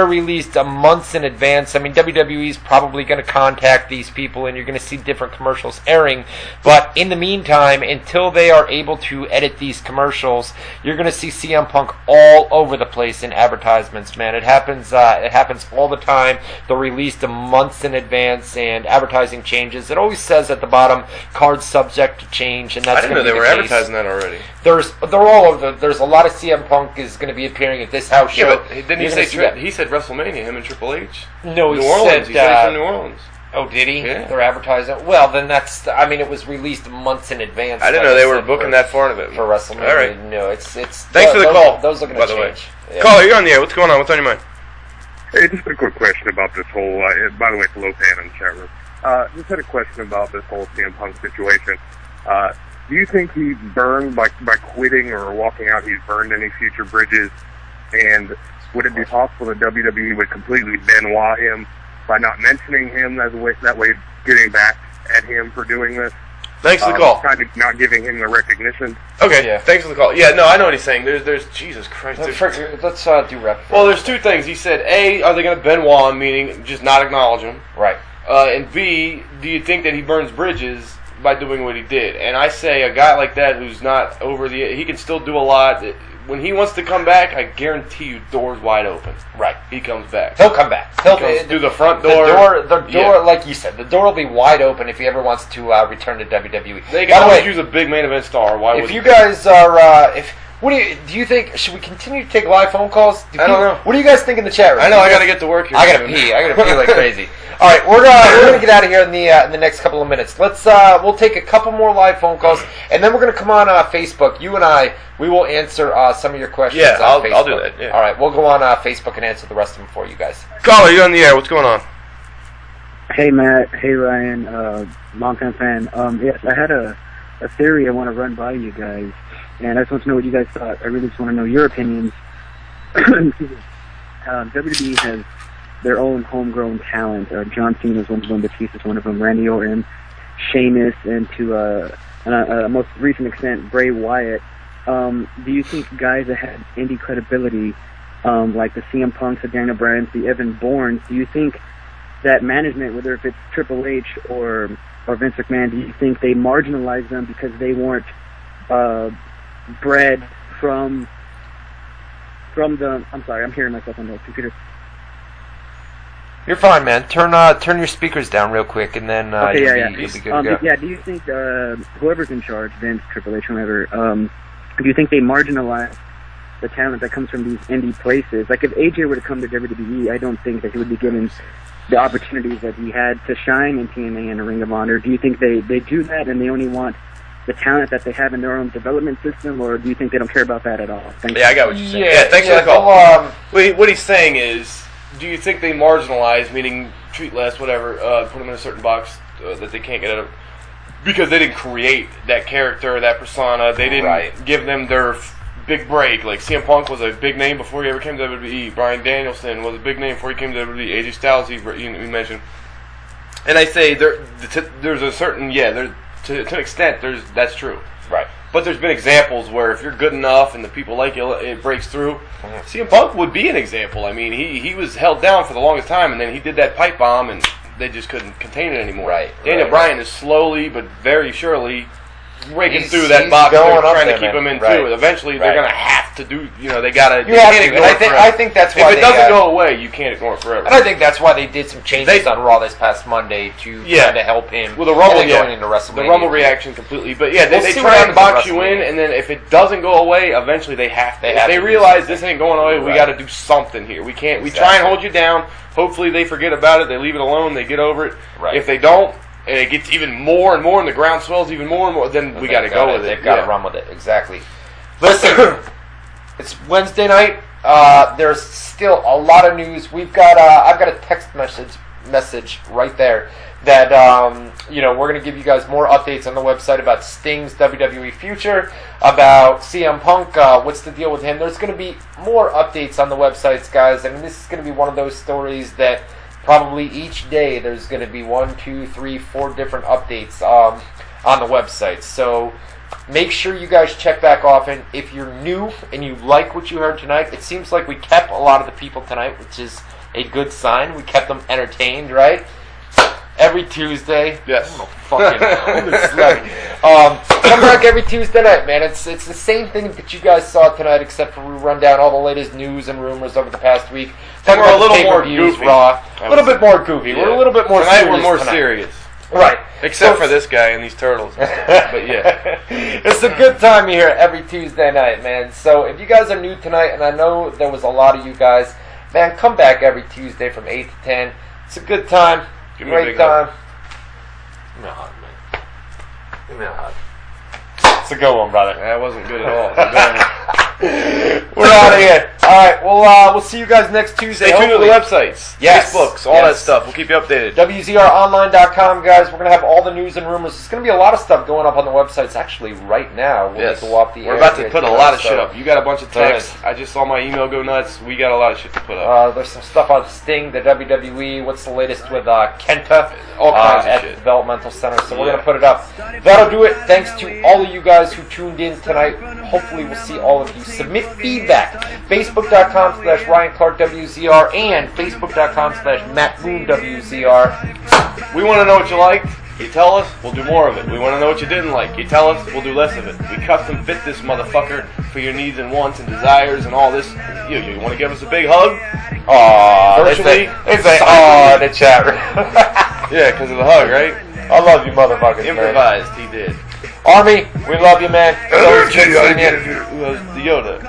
released months in advance. I mean, WWE is probably going to contact these people, and you're going to see different commercials airing. But in the meantime, until they are able to edit these commercials, you're going to see CM Punk all over the place in advertisements, man. It happens all the time. They're released months in advance, and advertising changes. It always says at the bottom, card subject to change, and that's I didn't know they were advertising that already. They're all over. There's a lot of CM Punk is going to be appearing at this house show. Yeah, but didn't he say he said WrestleMania? Him and Triple H. No, New Orleans. He said he's from New Orleans. Oh, did he? Yeah. They're advertising. Well, then it was released months in advance. I didn't know they were booking that far into it for WrestleMania. All right. No, it's. Thanks for the call. Those are going to change. Yeah. Caller, you're on the air. What's going on? What's on your mind? Hey, just a quick question about this whole. By the way, it's Lopan in the chat room. Just had a question about this whole CM Punk situation. Do you think he burned by quitting or walking out? He's burned any future bridges? And would it be possible that WWE would completely Benoit him by not mentioning him that way getting back at him for doing this? Thanks for the call. Kind of not giving him the recognition. Okay, thanks for the call. Yeah, no, I know what he's saying. There's Jesus Christ. Let's do rep. Well, there's two things. He said, A, are they going to Benoit him, meaning just not acknowledge him? Right. And B, do you think that he burns bridges by doing what he did? And I say a guy like that who's not over he can still do a lot. When he wants to come back, I guarantee you, doors wide open. Right. He comes back. He'll come back. He'll comes through the front door. The door, like you said, the door will be wide open if he ever wants to return to WWE. They can always use a big main event star. Why would you guys are, what do you think? Should we continue to take live phone calls? I don't know. What do you guys think in the chat room? I know. I got to get to work here. I got to pee. I got to pee like crazy. All right, we're gonna get out of here in the next couple of minutes. We'll take a couple more live phone calls, and then we're gonna come on Facebook. You and I, we will answer some of your questions. Yeah, on Facebook. I'll do that. Yeah. All right, we'll go on Facebook and answer the rest of them for you guys. Caller, you're on the air. What's going on? Hey, Matt. Hey, Ryan. Long-time fan. Yes, I had a theory I want to run by you guys, and I just want to know what you guys thought. I really just want to know your opinions. WWE has their own homegrown talent. John Cena is one of them, Batista is one of them, Randy Orton, Sheamus, and to a most recent extent, Bray Wyatt. Do you think guys that have indie credibility, like the CM Punks, the Daniel Bryans, the Evan Bournes, do you think that management, whether if it's Triple H or Vince McMahon, do you think they marginalize them because they weren't bred from the... I'm sorry, I'm hearing myself on the computer. You're fine, man. Turn your speakers down real quick, and then you'll be good to go. Yeah, do you think whoever's in charge, Vince, Triple H, whoever, do you think they marginalize the talent that comes from these indie places. Like if AJ were to come to WWE, I don't think that he would be given the opportunities that he had to shine in TNA and a Ring of Honor. Do you think they do that and they only want the talent that they have in their own development system, or do you think they don't care about that at all? Yeah, I got what you're saying. Yeah, thanks for the call. What he's saying is, do you think they marginalize, meaning treat less, whatever, put them in a certain box that they can't get out of, because they didn't create that character, that persona, they didn't give them their big break. Like CM Punk was a big name before he ever came to WWE. Bryan Danielson was a big name before he came to WWE. AJ Styles, you mentioned. And I say there's a certain, to an extent, that's true. Right. But there's been examples where if you're good enough and the people like you, it breaks through. CM Punk would be an example. I mean, he was held down for the longest time, and then he did that pipe bomb, and they just couldn't contain it anymore. Right. Daniel Bryan is slowly but very surely breaking through that box. They're trying to keep him in too. Eventually, they're going to have to do. They got to. You can't ignore it forever. I think that's why if it doesn't go away, you can't ignore it forever. And I think that's why they did some changes on Raw this past Monday to try to help him. Well, the Rumble going into WrestleMania. The Rumble reaction completely, but they try and box you in, and then if it doesn't go away, eventually they have to. If they realize this ain't going away, we got to do something here. We can't. We try and hold you down. Hopefully, they forget about it. They leave it alone. They get over it. Right. If they don't, and it gets even more and more, and the ground swells even more and more, then we got to go with it. They've got to run with it. Exactly. Listen, it's Wednesday night. There's still a lot of news. We've got. I've got a text message right there that we're going to give you guys more updates on the website about Sting's WWE future, about CM Punk. What's the deal with him? There's going to be more updates on the websites, guys. I mean, this is going to be one of those stories that. Probably each day there's going to be 1, 2, 3, 4 different updates on the website. So make sure you guys check back often. If you're new and you like what you heard tonight, it seems like we kept a lot of the people tonight, which is a good sign. We kept them entertained, right? Every Tuesday. Yes. Come back every Tuesday night, man. It's the same thing that you guys saw tonight, except for we run down all the latest news and rumors over the past week. We're a little more goofy. Raw. A little bit more goofy. Yeah. We're a little bit more tonight. Serious We're more serious. Right. Except for this guy and these turtles. But yeah. It's a good time here every Tuesday night, man. So if you guys are new tonight, and I know there was a lot of you guys, man, come back every Tuesday from 8 to 10. It's a good time. Great time. Give me a hug, man. Give me a hug. It's a good one, brother. That wasn't good at all. We're out of here. All right, we'll see you guys next Tuesday. Stay tuned to the websites, Facebooks, all that stuff. We'll keep you updated. WZROnline.com, guys. We're going to have all the news and rumors. There's going to be a lot of stuff going up on the websites actually right now. We're about to put a lot of shit up. You got a bunch of texts. I just saw my email go nuts. We got a lot of shit to put up. There's some stuff on Sting, the WWE. What's the latest with Kenta? All kinds of at shit. the Developmental Center. So we're going to put it up. That'll do it. Thanks to all of you guys who tuned in tonight. Hopefully we'll see all of you. Submit feedback. Facebook.com/Ryan Clark WZR and Facebook.com/Matt Boone WZR. We want to know what you liked. You tell us, we'll do more of it. We want to know what you didn't like. You tell us, we'll do less of it. We custom fit this motherfucker for your needs and wants and desires and all this. You want to give us a big hug? Virtually. It's in the chat room. Yeah, because of the hug, right? I love you motherfuckers, Improvised, man. He did. Army, we love you, man. The Yoda.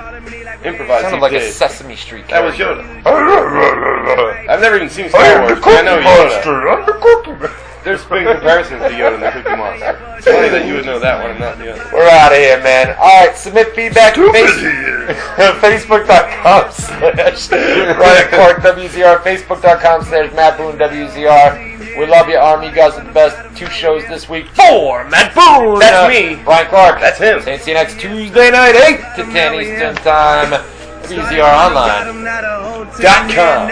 Improvised. Sounded like a Sesame Street character. That was Yoda. I've never even seen Star Wars, but I know Yoda. I'm the Cookie Monster. There's big comparisons to Yoda and the Cookie Monster. It's funny that you would know that one and not the other. We're out of here, man. Alright, submit feedback. Facebook.com/Ryan Clark WZR. Facebook.com/Matt Boone WZR. We love you, Army. You guys are the best. 2 shows this week. 4 Matt Boone. That's me. Ryan Clark. That's him. See you next Tuesday night, 8 to 10 Eastern Time. WZROnline.com.